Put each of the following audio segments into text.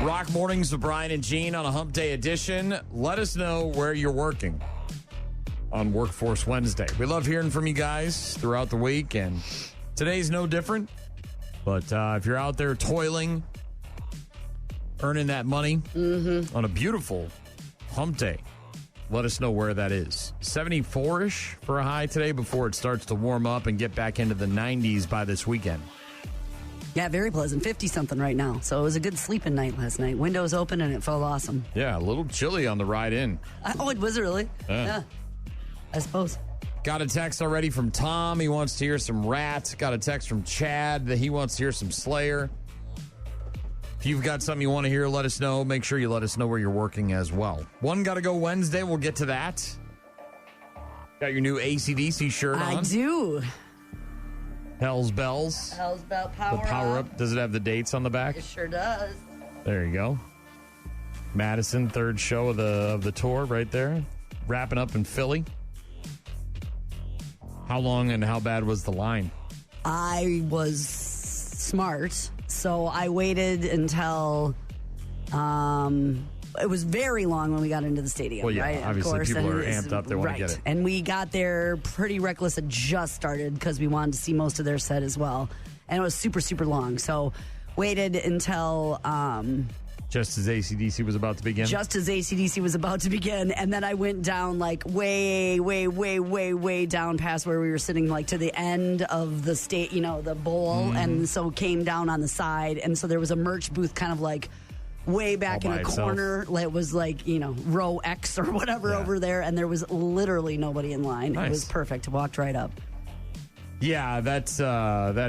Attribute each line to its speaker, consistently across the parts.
Speaker 1: Rock Mornings with Brian and Gene on a Hump Day edition. Let us know where you're working on Workforce Wednesday. We love hearing from you guys throughout the week, and today's no different. But if you're out there toiling, earning that money on a beautiful Hump Day, let us know where that is. 74-ish for a high today before it starts to warm up and get back into the 90s by this weekend.
Speaker 2: Yeah, very pleasant. 50-something right now. So it was a good sleeping night last night. Windows open and it felt awesome.
Speaker 1: Yeah, a little chilly on the ride in.
Speaker 2: Oh, it was really? Yeah. I suppose.
Speaker 1: Got a text already from Tom. He wants to hear some Rat. Got a text from Chad that he wants to hear some Slayer. If you've got something you want to hear, let us know. Make sure you let us know where you're working as well. One Gotta Go Wednesday. We'll get to that. Got your new AC/DC shirt on.
Speaker 2: I do.
Speaker 1: Hell's Bells.
Speaker 2: Hell's Bell Power
Speaker 1: The Power Up. Does it have the dates on the back?
Speaker 2: It sure does.
Speaker 1: There you go. Madison, third show of the tour right there. Wrapping up in Philly. How long and how bad was the line?
Speaker 2: I was smart, so I waited until it was very long when we got into the stadium.
Speaker 1: Well, yeah,
Speaker 2: right?
Speaker 1: obviously
Speaker 2: of course,
Speaker 1: people are amped up. They want to get it.
Speaker 2: And we got there pretty reckless. It just started because we wanted to see most of their set as well. And it was super, super long. So waited until...
Speaker 1: just as AC/DC was about to begin?
Speaker 2: Just as AC/DC was about to begin. And then I went down like way down past where we were sitting, like to the end of the state, the bowl. And so came down on the side. And so there was a merch booth kind of like way back in a corner. It was like, row X or whatever over there. And there was literally nobody in line. Nice. It was perfect. Walked right up.
Speaker 1: Yeah, that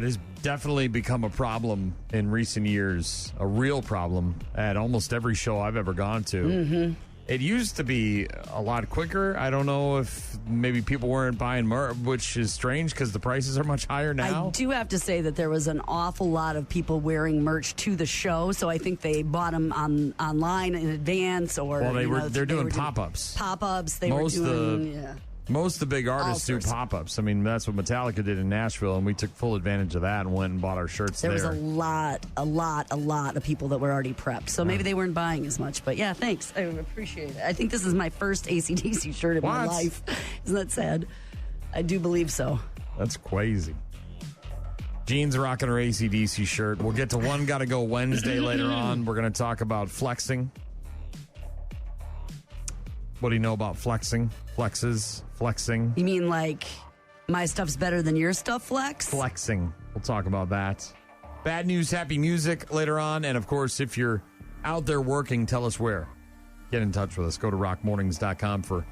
Speaker 1: has definitely become a problem in recent years, a real problem at almost every show I've ever gone to. Mm-hmm. It used to be a lot quicker. I don't know if maybe people weren't buying merch, which is strange because the prices are much higher now.
Speaker 2: I do have to say that there was an awful lot of people wearing merch to the show, so I think they bought them online in advance, or
Speaker 1: they're doing pop-ups.
Speaker 2: Pop-ups.
Speaker 1: Most of the big artists do pop-ups. I mean, that's what Metallica did in Nashville, and we took full advantage of that and went and bought our shirts there.
Speaker 2: There was a lot of people that were already prepped, so maybe they weren't buying as much. But yeah, thanks. I appreciate it. I think this is my first AC/DC shirt in my life. Isn't that sad? I do believe so.
Speaker 1: That's crazy. Jean's rocking her AC/DC shirt. We'll get to One Gotta Go Wednesday later on. We're going to talk about flexing. What do you know about flexing? Flexing.
Speaker 2: You mean like my stuff's better than your stuff, flex?
Speaker 1: Flexing. We'll talk about that. Bad news, happy music later on. And, of course, if you're out there working, tell us where. Get in touch with us. Go to rockmornings.com for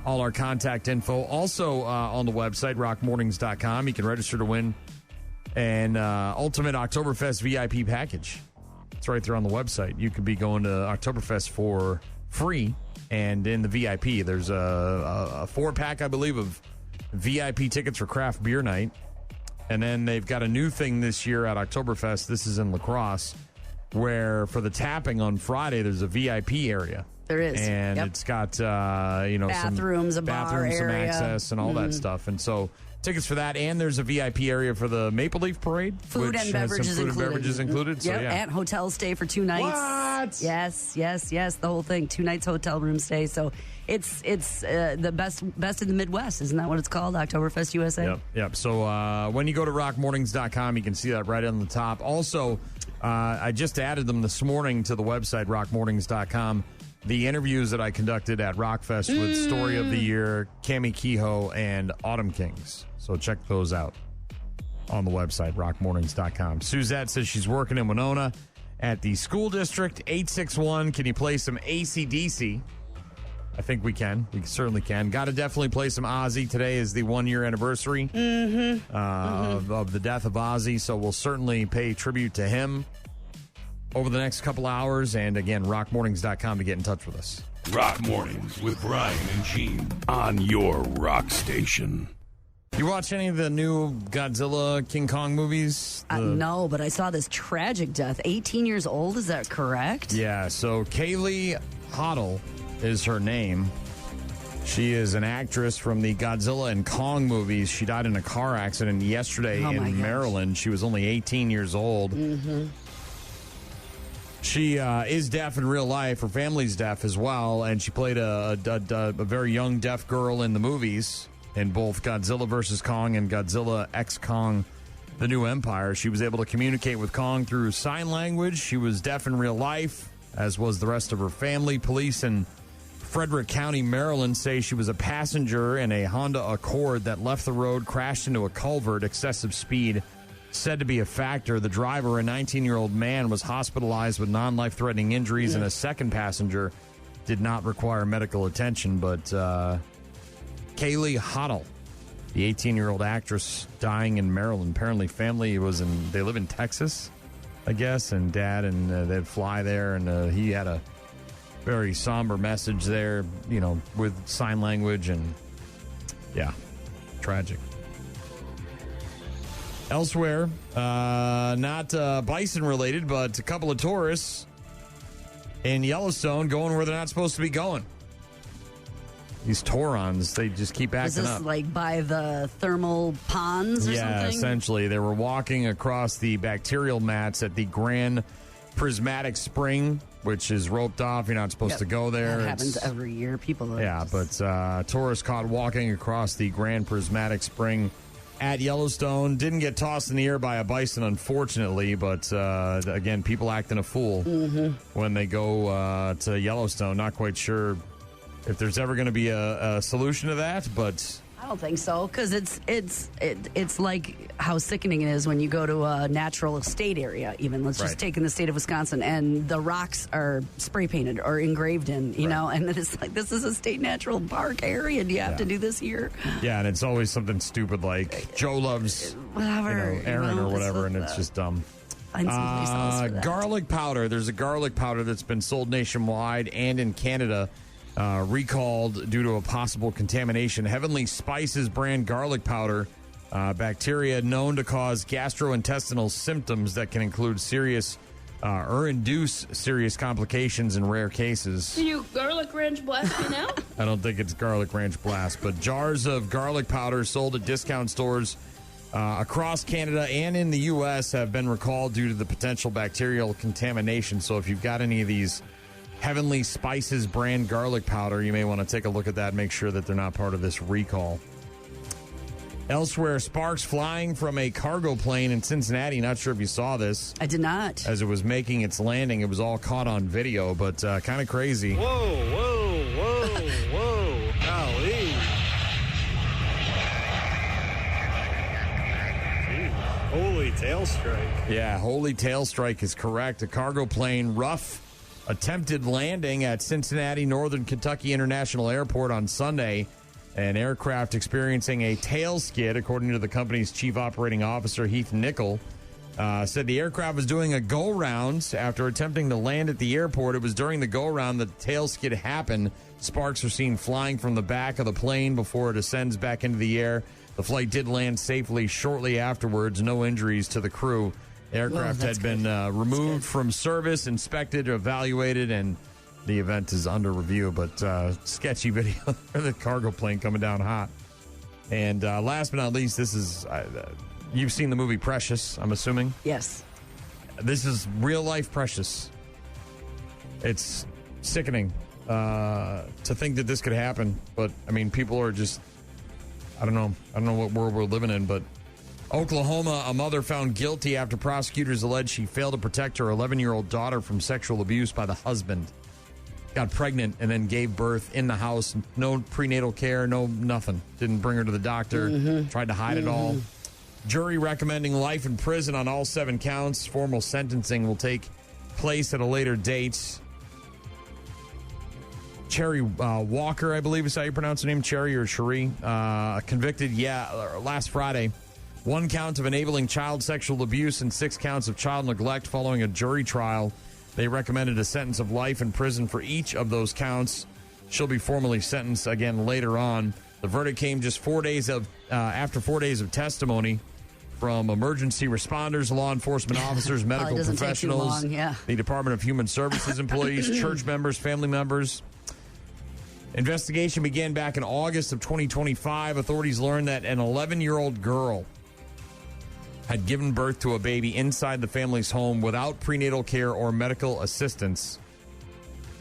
Speaker 1: all our contact info. Also on the website, rockmornings.com, you can register to win an Ultimate Oktoberfest VIP package. It's right there on the website. You could be going to Oktoberfest for free. And in the VIP, there's a 4-pack, I believe, of VIP tickets for craft beer night. And then they've got a new thing this year at Oktoberfest. This is in La Crosse, where for the tapping on Friday, there's a VIP area.
Speaker 2: There is.
Speaker 1: And it's got,
Speaker 2: bathrooms,
Speaker 1: some
Speaker 2: area.
Speaker 1: Some access, and all that stuff. And so tickets for that, and there's a VIP area for the Maple Leaf Parade.
Speaker 2: Food and beverages
Speaker 1: included. So, yeah.
Speaker 2: And hotel stay for 2 nights.
Speaker 1: What?
Speaker 2: Yes. The whole thing. 2 nights hotel room stay. So it's the best in the Midwest. Isn't that what it's called? Oktoberfest USA?
Speaker 1: Yep. So when you go to rockmornings.com, you can see that right on the top. Also, I just added them this morning to the website, rockmornings.com. The interviews that I conducted at Rockfest with Story of the Year, Cammie Kehoe, and Autumn Kings. So check those out on the website, rockmornings.com. Suzette says she's working in Winona at the school district. 861, can you play some AC/DC? I think we can. We certainly can. Got to definitely play some Ozzy. Today is the 1-year anniversary of the death of Ozzy, so we'll certainly pay tribute to him over the next couple hours. And again, rockmornings.com to get in touch with us.
Speaker 3: Rock Mornings with Brian and Gene on your rock station.
Speaker 1: You watch any of the new Godzilla, King Kong movies?
Speaker 2: No, but I saw this tragic death. 18 years old, is that correct?
Speaker 1: Yeah, so Kaylee Hoddle is her name. She is an actress from the Godzilla and Kong movies. She died in a car accident yesterday in Maryland. She was only 18 years old. Mm-hmm. She is deaf in real life. Her family's deaf as well, and she played a very young deaf girl in the movies in both Godzilla vs. Kong and Godzilla X Kong, The New Empire. She was able to communicate with Kong through sign language. She was deaf in real life, as was the rest of her family. Police in Frederick County, Maryland, say she was a passenger in a Honda Accord that left the road, crashed into a culvert. Excessive speed said to be a factor. The driver, a 19-year-old man, was hospitalized with non-life-threatening injuries, and a second passenger did not require medical attention. But Kaylee Hoddle, the 18-year-old actress, dying in Maryland. Apparently, family they live in Texas, I guess, and dad and they'd fly there, and he had a very somber message there, with sign language, and yeah, tragic. Elsewhere, not bison related, but a couple of tourists in Yellowstone going where they're not supposed to be going. These Taurons, they just keep acting up.
Speaker 2: Is this like by the thermal ponds or something?
Speaker 1: Yeah, essentially. They were walking across the bacterial mats at the Grand Prismatic Spring, which is roped off. You're not supposed to go there.
Speaker 2: That happens every year. People are
Speaker 1: but tourists caught walking across the Grand Prismatic Spring at Yellowstone. Didn't get tossed in the air by a bison, unfortunately, but again, people acting a fool when they go to Yellowstone. Not quite sure if there's ever going to be a solution to that, but
Speaker 2: I don't think so, because it's like how sickening it is when you go to a natural estate area. Even let's just take in the state of Wisconsin, and the rocks are spray painted or engraved in, know, and it's like, this is a state natural park area. Do you have to do this here? Yeah,
Speaker 1: and it's always something stupid like Joe loves Aaron or whatever, and it's just dumb. Garlic powder. There's a garlic powder that's been sold nationwide and in Canada. Recalled due to a possible contamination. Heavenly Spices brand garlic powder, bacteria known to cause gastrointestinal symptoms that can include serious or induce serious complications in rare cases.
Speaker 4: Can you garlic ranch blast me now?
Speaker 1: I don't think it's garlic ranch blast, but jars of garlic powder sold at discount stores across Canada and in the U.S. have been recalled due to the potential bacterial contamination. So if you've got any of these Heavenly Spices brand garlic powder, you may want to take a look at that, make sure that they're not part of this recall. Elsewhere, sparks flying from a cargo plane in Cincinnati. Not sure if you saw this.
Speaker 2: I did not.
Speaker 1: As it was making its landing, it was all caught on video, but kind of crazy.
Speaker 5: Whoa. Golly. Holy tail strike.
Speaker 1: Yeah, holy tail strike is correct. A cargo plane, rough, attempted landing at Cincinnati Northern Kentucky International Airport on Sunday. An aircraft experiencing a tail skid, according to the company's chief operating officer, Heath Nickel, said the aircraft was doing a go-round after attempting to land at the airport. It was during the go-round that the tail skid happened. Sparks are seen flying from the back of the plane before it ascends back into the air. The flight did land safely shortly afterwards. No injuries to the crew. Aircraft had been removed from service, inspected, evaluated, and the event is under review. But sketchy video of the cargo plane coming down hot. And last but not least, this is you've seen the movie Precious, I'm assuming?
Speaker 2: Yes.
Speaker 1: This is real life Precious. It's sickening to think that this could happen. But, I mean, people are just, I don't know what world we're living in, but Oklahoma, a mother found guilty after prosecutors alleged she failed to protect her 11-year-old daughter from sexual abuse by the husband. Got pregnant and then gave birth in the house. No prenatal care, no nothing. Didn't bring her to the doctor. Tried to hide it all. Jury recommending life in prison on all 7 counts. Formal sentencing will take place at a later date. Cherry Walker, I believe is how you pronounce her name. Cherry or Cherie. Convicted, last Friday. 1 count of enabling child sexual abuse and 6 counts of child neglect following a jury trial. They recommended a sentence of life in prison for each of those counts. She'll be formally sentenced again later on. The verdict came just after 4 days of testimony from emergency responders, law enforcement officers, medical professionals, the Department of Human Services employees, church members, family members. Investigation began back in August of 2025. Authorities learned that an 11-year-old girl had given birth to a baby inside the family's home without prenatal care or medical assistance.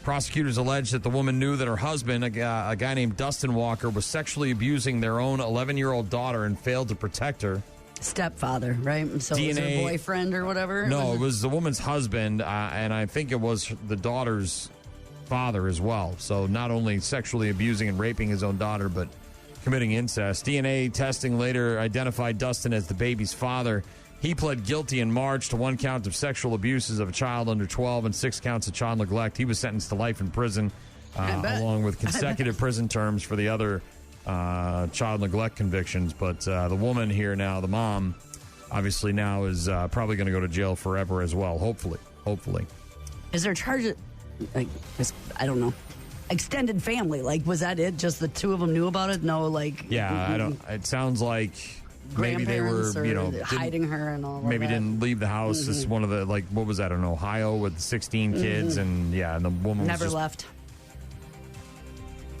Speaker 1: Prosecutors allege that the woman knew that her husband, a guy named Dustin Walker, was sexually abusing their own 11-year-old daughter and failed to protect her.
Speaker 2: Stepfather, right? So it was her boyfriend or whatever?
Speaker 1: No, it was the woman's husband, and I think it was the daughter's father as well. So not only sexually abusing and raping his own daughter, but committing incest. DNA testing later identified Dustin as the baby's father. He pled guilty in March to 1 count of sexual abuses of a child under 12 and 6 counts of child neglect. He was sentenced to life in prison, along with consecutive prison terms for the other child neglect convictions. But the woman here now, the mom, obviously now is probably going to go to jail forever as well, hopefully.
Speaker 2: Is there a charge? I don't know. Extended family, like, was that it? Just the two of them knew about it? No, like...
Speaker 1: Yeah, I don't... It sounds like... Maybe they were,
Speaker 2: hiding her and all.
Speaker 1: Maybe
Speaker 2: that.
Speaker 1: didn't leave the house. This is one of the, like, what was that in Ohio with 16 kids, and the woman
Speaker 2: never
Speaker 1: was
Speaker 2: left.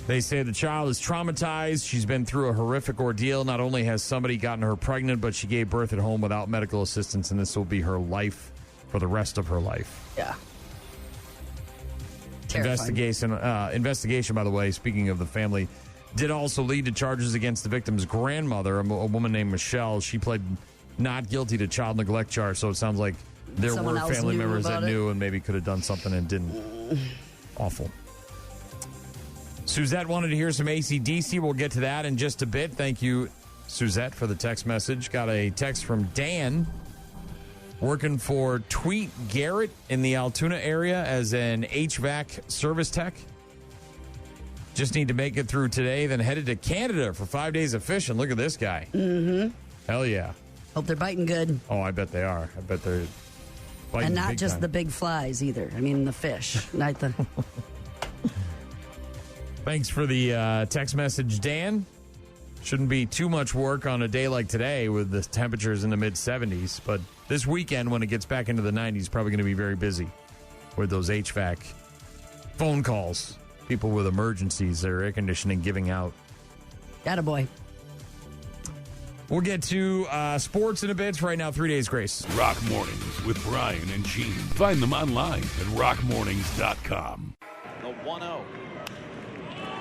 Speaker 1: They say the child is traumatized. She's been through a horrific ordeal. Not only has somebody gotten her pregnant, but she gave birth at home without medical assistance, and this will be her life for the rest of her life.
Speaker 2: Yeah.
Speaker 1: Investigation, by the way, speaking of the family, did also lead to charges against the victim's grandmother, a woman named Michelle. She pled not guilty to child neglect charge, so it sounds like there were family members that knew and maybe could have done something and didn't. Awful. Suzette wanted to hear some AC/DC. We'll get to that in just a bit. Thank you, Suzette, for the text message. Got a text from Dan, working for Tweet Garrett in the Altoona area as an HVAC service tech. Just need to make it through today, then headed to Canada for 5 days of fishing. Look at this guy.
Speaker 2: Mm-hmm.
Speaker 1: Hell yeah.
Speaker 2: Hope they're biting good.
Speaker 1: Oh, I bet they are. I bet they're biting
Speaker 2: and not
Speaker 1: big
Speaker 2: just
Speaker 1: time.
Speaker 2: The big flies either. I mean, the fish. Not the...
Speaker 1: Thanks for the text message, Dan. Shouldn't be too much work on a day like today with the temperatures in the mid-70s. But this weekend, when it gets back into the 90s, probably going to be very busy with those HVAC phone calls. People with emergencies, their air conditioning giving out.
Speaker 2: Attaboy.
Speaker 1: We'll get to sports in a bit. Right now, 3 days grace.
Speaker 3: Rock Mornings with Brian and Gene. Find them online at rockmornings.com.
Speaker 6: The 1-0.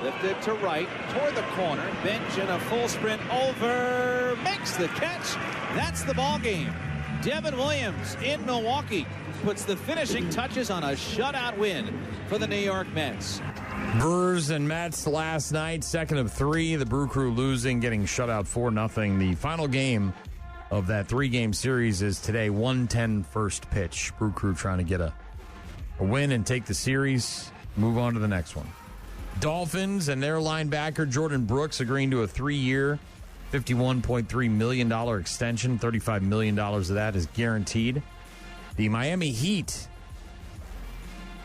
Speaker 6: Lifted to right, toward the corner. Bench in a full sprint over. Makes the catch. That's the ball game. Devin Williams in Milwaukee puts the finishing touches on a shutout win for the New York Mets.
Speaker 1: Brewers and Mets last night, second of three. The Brew Crew losing, getting shut out 4-0. The final game of that 3-game series is today, 1:10 first pitch. Brew Crew trying to get a win and take the series, move on to the next one. Dolphins and their linebacker Jordan Brooks agreeing to a 3-year, $51.3 million extension. $35 million of that is guaranteed. The Miami Heat,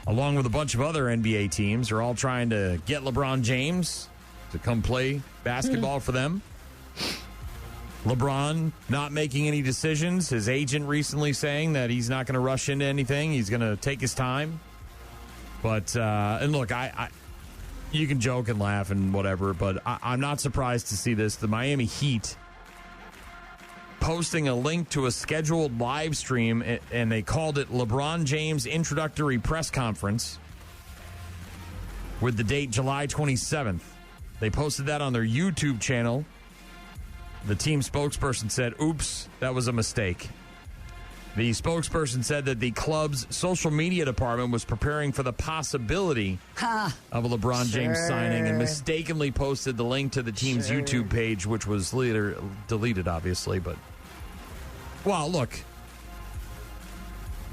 Speaker 1: along with a bunch of other NBA teams, are all trying to get LeBron James to come play basketball for them. LeBron not making any decisions. His agent recently saying that he's not going to rush into anything. He's going to take his time. But, and look, you can joke and laugh and whatever, but I'm not surprised to see this. The Miami Heat posting a link to a scheduled live stream, and they called it LeBron James Introductory Press Conference with the date July 27th. They posted that on their YouTube channel. The team spokesperson said, oops, that was a mistake. The spokesperson said that the club's social media department was preparing for the possibility of a LeBron James signing and mistakenly posted the link to the team's YouTube page, which was later deleted, obviously. But, well, look,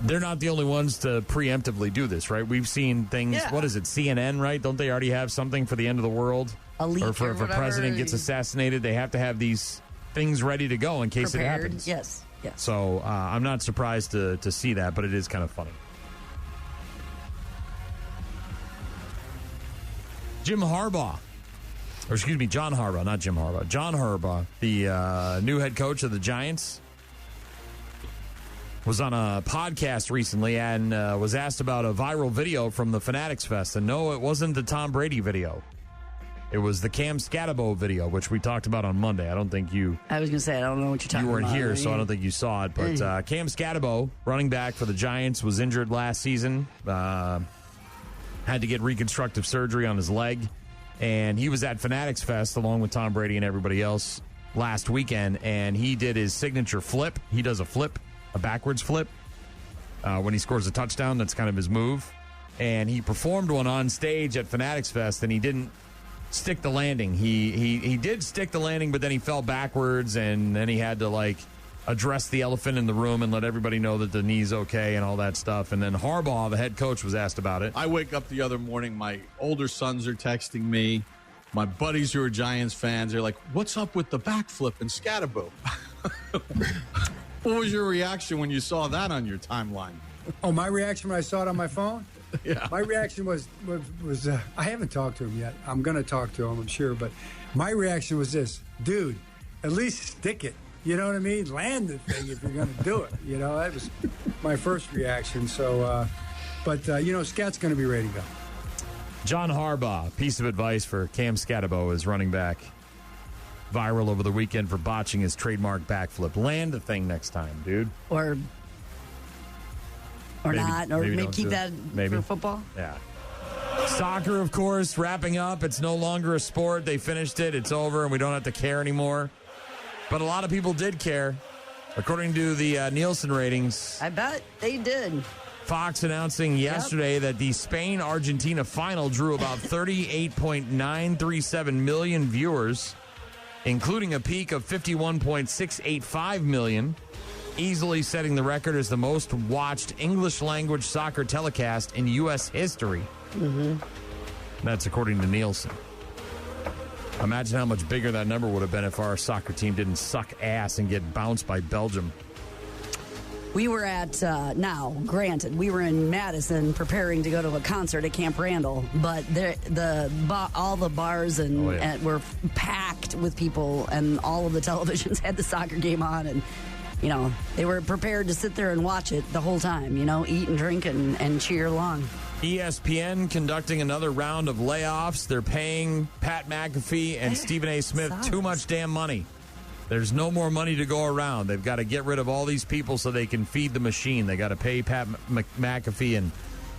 Speaker 1: they're not the only ones to preemptively do this, right? We've seen things, What is it, CNN, right? Don't they already have something for the end of the world? Or if a president gets assassinated, they have to have these things ready to go in case it happens.
Speaker 2: Yes.
Speaker 1: So I'm not surprised to see that, but it is kind of funny. John Harbaugh, not Jim Harbaugh. John Harbaugh, the new head coach of the Giants, was on a podcast recently and was asked about a viral video from the Fanatics Fest. And no, it wasn't the Tom Brady video. It was the Cam Scatabo video, which we talked about on Monday. I don't think
Speaker 2: I was going to say, I don't know what you're talking about.
Speaker 1: You weren't here, so I don't think you saw it. But Cam Scatabo, running back for the Giants, was injured last season. Had to get reconstructive surgery on his leg. And he was at Fanatics Fest along with Tom Brady and everybody else last weekend. And he did his signature flip. He does a backwards flip. When he scores a touchdown, that's kind of his move. And he performed one on stage at Fanatics Fest, and he didn't stick the landing. He did stick the landing, but then he fell backwards, and then he had to address the elephant in the room and let everybody know that the knee's okay and all that stuff. And then Harbaugh, the head coach, was asked about it.
Speaker 7: I wake up the other morning, my older sons are texting me. My buddies who are Giants fans are like, "What's up with the backflip and Scatabo?" What was your reaction when you saw that on your timeline?
Speaker 8: Oh, my reaction when I saw it on my phone?
Speaker 7: Yeah.
Speaker 8: My reaction was I haven't talked to him yet. I'm going to talk to him, I'm sure. But my reaction was this: dude, at least stick it. You know what I mean? Land the thing if you're going to do it. That was my first reaction. So, Scat's going to be ready to go.
Speaker 1: John Harbaugh, piece of advice for Cam Scatabo as running back. Viral over the weekend for botching his trademark backflip. Land the thing next time, dude.
Speaker 2: Or not, or maybe keep that for football.
Speaker 1: Yeah. Soccer, of course, wrapping up. It's no longer a sport. They finished it. It's over, and we don't have to care anymore. But a lot of people did care. According to the Nielsen ratings,
Speaker 2: I bet they did.
Speaker 1: Fox announcing yesterday that the Spain-Argentina final drew about 38.937 million viewers, including a peak of 51.685 million. Easily setting the record as the most watched English-language soccer telecast in U.S. history. Mm-hmm. That's according to Nielsen. Imagine how much bigger that number would have been if our soccer team didn't suck ass and get bounced by Belgium.
Speaker 2: We were at, granted, we were in Madison preparing to go to a concert at Camp Randall, but all the bars and were packed with people, and all of the televisions had the soccer game on, and they were prepared to sit there and watch it the whole time, eat and drink and cheer along.
Speaker 1: ESPN conducting another round of layoffs. They're paying Pat McAfee and Stephen A. Smith too much damn money. There's no more money to go around. They've got to get rid of all these people so they can feed the machine. They got to pay Pat McAfee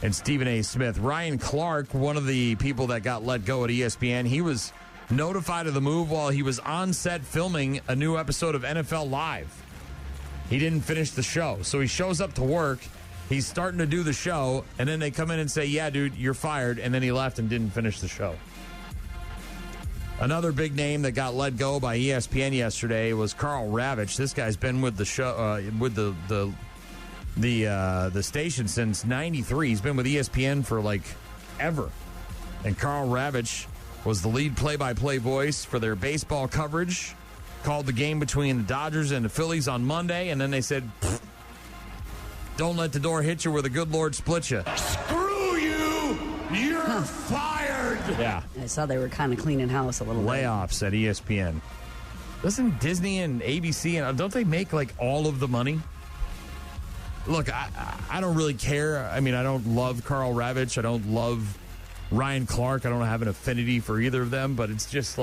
Speaker 1: and Stephen A. Smith. Ryan Clark, one of the people that got let go at ESPN, he was notified of the move while he was on set filming a new episode of NFL Live. He didn't finish the show. So he shows up to work. He's starting to do the show, and then they come in and say, "Yeah, dude, you're fired," and then he left and didn't finish the show. Another big name that got let go by ESPN yesterday was Carl Ravitch. This guy's been with the show, with the station since '93. He's been with ESPN for ever. And Carl Ravitch was the lead play-by-play voice for their baseball coverage. Called the game between the Dodgers and the Phillies on Monday, and then they said, "Don't let the door hit you where the good Lord split you."
Speaker 3: Screw you! You're fired!
Speaker 1: Yeah.
Speaker 2: I saw they were kind of cleaning house a little bit.
Speaker 1: Layoffs at ESPN. Doesn't Disney and ABC, don't they make all of the money? Look, I don't really care. I mean, I don't love Carl Ravitch. I don't love Ryan Clark. I don't have an affinity for either of them, but it's just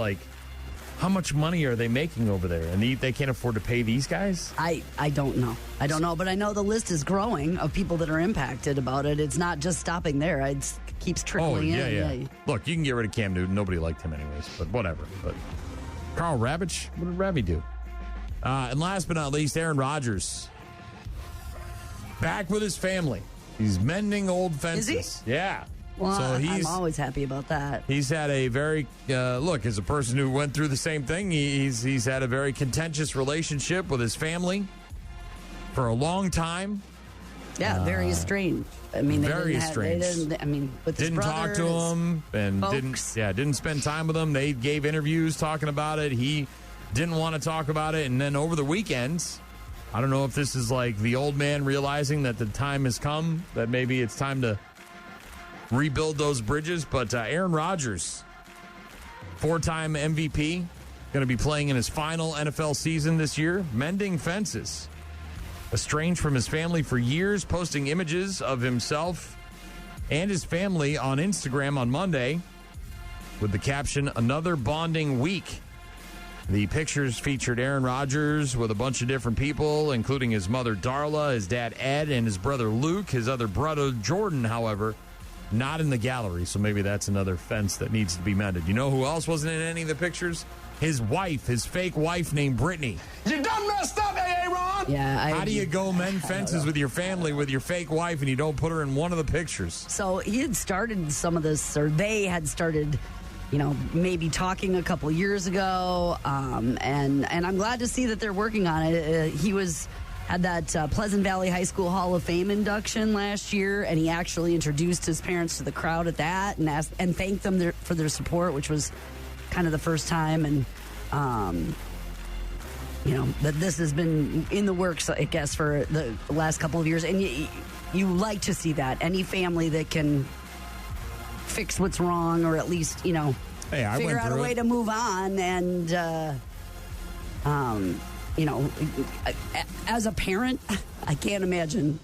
Speaker 1: how much money are they making over there? And they can't afford to pay these guys?
Speaker 2: I don't know. I don't know, but I know the list is growing of people that are impacted about it. It's not just stopping there. It keeps trickling in.
Speaker 1: Yeah. Look, you can get rid of Cam Newton. Nobody liked him anyways, but whatever. But Carl Ravitch, what did Ravy do? And last but not least, Aaron Rodgers. Back with his family. He's mending old fences.
Speaker 2: Is he?
Speaker 1: Yeah.
Speaker 2: Well,
Speaker 1: so
Speaker 2: I'm always happy about that.
Speaker 1: He's had a very, as a person who went through the same thing, he's had a very contentious relationship with his family for a long time.
Speaker 2: Yeah, very strange. I mean,
Speaker 1: very strange.
Speaker 2: With his
Speaker 1: didn't talk to him and didn't spend time with him. They gave interviews talking about it. He didn't want to talk about it. And then over the weekends, I don't know if this is the old man realizing that the time has come, that maybe it's time to rebuild those bridges. But Aaron Rodgers, 4-time MVP, going to be playing in his final NFL season this year, mending fences. Estranged from his family for years, posting images of himself and his family on Instagram on Monday. with the caption, "Another bonding week." The pictures featured Aaron Rodgers with a bunch of different people, including his mother Darla, his dad Ed, and his brother Luke. His other brother Jordan, however, not in the gallery, so maybe that's another fence that needs to be mended. You know who else wasn't in any of the pictures? His wife, his fake wife named Brittany.
Speaker 9: You done messed up, Aaron!
Speaker 2: Yeah.
Speaker 1: How do you go mend fences with your family with your fake wife and you don't put her in one of the pictures?
Speaker 2: So he had started some of this, or they had started, maybe talking a couple years ago, and I'm glad to see that they're working on it. He had that Pleasant Valley High School Hall of Fame induction last year, and he actually introduced his parents to the crowd at that and thanked them for their support, which was kind of the first time. And that this has been in the works, I guess, for the last couple of years. And you like to see that. Any family that can fix what's wrong, or at least, figure out a way to move on. And, as a parent, I can't imagine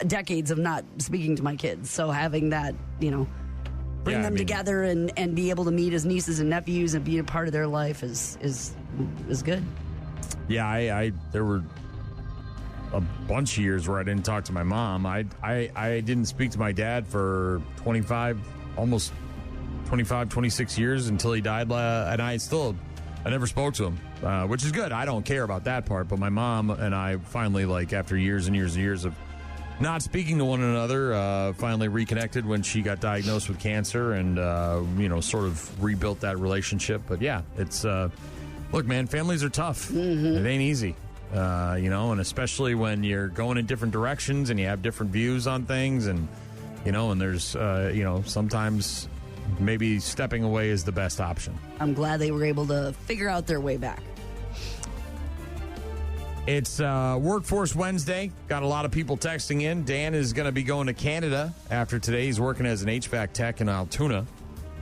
Speaker 2: decades of not speaking to my kids. So having that, bring them together and be able to meet his nieces and nephews and be a part of their life is good.
Speaker 1: Yeah, there were a bunch of years where I didn't talk to my mom. I didn't speak to my dad for 26 years until he died. And I never spoke to him, which is good. I don't care about that part. But my mom and I finally, after years and years and years of not speaking to one another, finally reconnected when she got diagnosed with cancer and, sort of rebuilt that relationship. But yeah, it's, look, man, families are tough. Mm-hmm. It ain't easy, and especially when you're going in different directions and you have different views on things and there's, sometimes maybe stepping away is the best option.
Speaker 2: I'm glad they were able to figure out their way back.
Speaker 1: It's Workforce Wednesday. Got a lot of people texting in. Dan is going to be going to Canada after today. He's working as an HVAC tech in Altoona,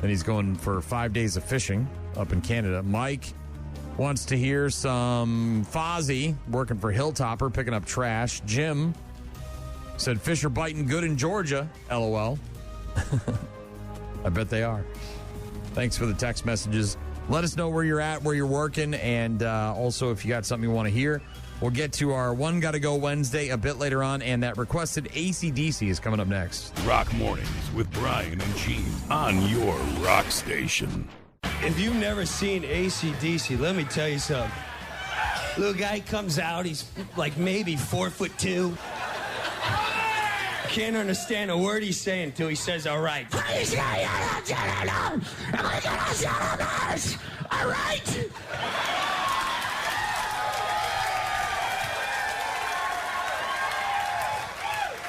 Speaker 1: and he's going for 5 days of fishing up in Canada. Mike wants to hear some Fozzie working for Hilltopper, picking up trash. Jim said fish are biting good in Georgia, LOL. I bet they are. Thanks for the text messages. Let us know where you're at, where you're working, and also if you got something you want to hear. We'll get to our One Gotta Go Wednesday a bit later on, and that requested AC/DC is coming up next.
Speaker 3: Rock Mornings with Brian and Gene on your rock station.
Speaker 10: If you've never seen AC/DC, let me tell you something. Little guy comes out, he's like maybe 4'2". Can't understand a word he's saying until he says, all right. All right.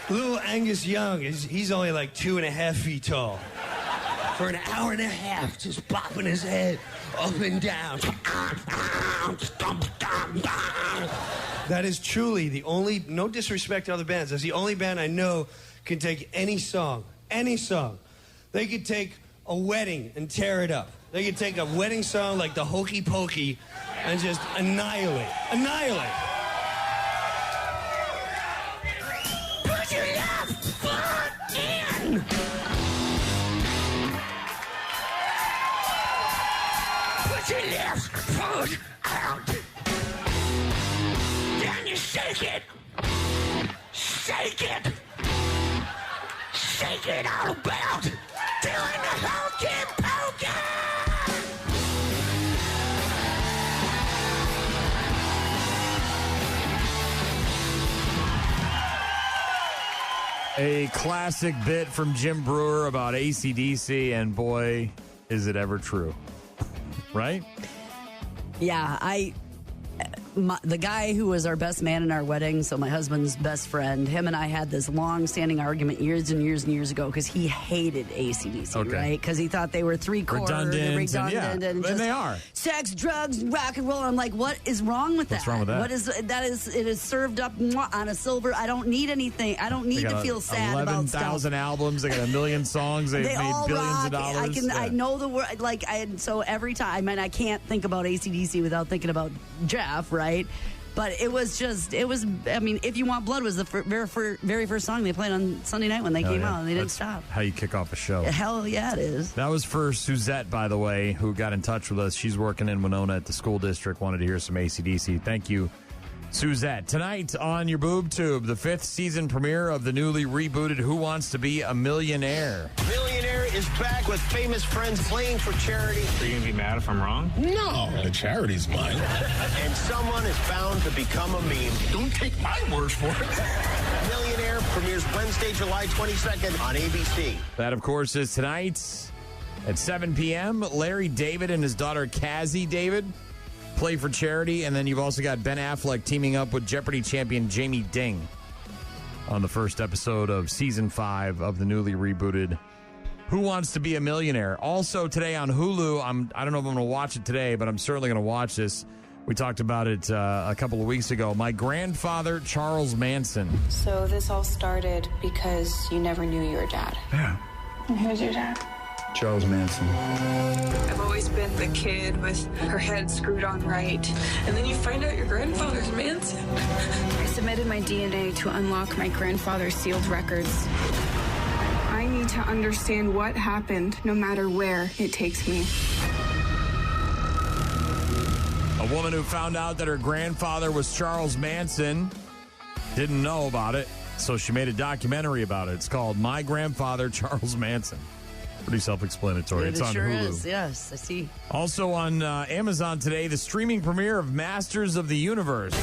Speaker 10: Little Angus Young, he's only like 2.5 feet tall. For an hour and a half, just bopping his head up and down. That is truly the only, no disrespect to other bands, that's the only band I know can take any song. They could take a wedding and tear it up. They could take a wedding song like the Hokey Pokey and just annihilate. Put your left foot in! Put your left foot out! Then you shake it! Shake it! Shake it all about! Doing the hokey pokey!
Speaker 1: A classic bit from Jim Brewer about AC/DC, and boy, is it ever true. Right?
Speaker 2: Yeah, the guy who was our best man in our wedding, so my husband's best friend, him and I had this long-standing argument years and years and years ago because he hated AC/DC, right? Because he thought they were three-chord, redundant, and just
Speaker 1: they are.
Speaker 2: Sex, drugs, rock and roll. I'm like, what is wrong with that?
Speaker 1: What's wrong with that?
Speaker 2: What is that? It is served up on a silver. I don't need anything. I don't need to feel sad about stuff.
Speaker 1: 11,000 albums. They got 1 million songs. They made
Speaker 2: all
Speaker 1: billions
Speaker 2: rock.
Speaker 1: of dollars.
Speaker 2: I know the word. So every time, I can't think about AC/DC without thinking about Jeff, right? But it was, I mean, If You Want Blood was the very first song they played on Sunday night when they came out, and they didn't stop.
Speaker 1: How you kick off a show.
Speaker 2: Hell yeah, it is.
Speaker 1: That was for Suzette, by the way, who got in touch with us. She's working in Winona at the school district, wanted to hear some AC/DC. Thank you, Suzette. Tonight on your boob tube, the 5th season premiere of the newly rebooted Who Wants to Be a Millionaire.
Speaker 11: Millionaire is back with famous friends playing for charity.
Speaker 5: Are you going to be mad if I'm wrong?
Speaker 11: No.
Speaker 5: The charity's mine.
Speaker 11: And someone is bound to become a meme.
Speaker 5: Don't take my word for it.
Speaker 11: Millionaire premieres Wednesday, July 22nd on ABC.
Speaker 1: That, of course, is tonight at 7 p.m. Larry David and his daughter Cassie David play for charity, and then you've also got Ben Affleck teaming up with Jeopardy champion Jamie Ding on the first episode of season 5 of the newly rebooted Who Wants to Be a Millionaire. Also today on Hulu, I don't know if I'm going to watch it today, but I'm certainly going to watch this. We talked about it a couple of weeks ago. My grandfather, Charles Manson.
Speaker 12: So this all started because you never knew your dad.
Speaker 5: Yeah.
Speaker 12: And who's your dad?
Speaker 5: Charles Manson.
Speaker 12: I've always been the kid with her head screwed on right. And then you find out your grandfather's Manson. I submitted my DNA to unlock my grandfather's sealed records. I need to understand what happened, no matter where it takes me.
Speaker 1: A woman who found out that her grandfather was Charles Manson didn't know about it, so she made a documentary about it. It's called My Grandfather, Charles Manson. Pretty self-explanatory. It's on Hulu.
Speaker 2: Is. Yes, I see.
Speaker 1: Also on Amazon today, the streaming premiere of Masters of the Universe. I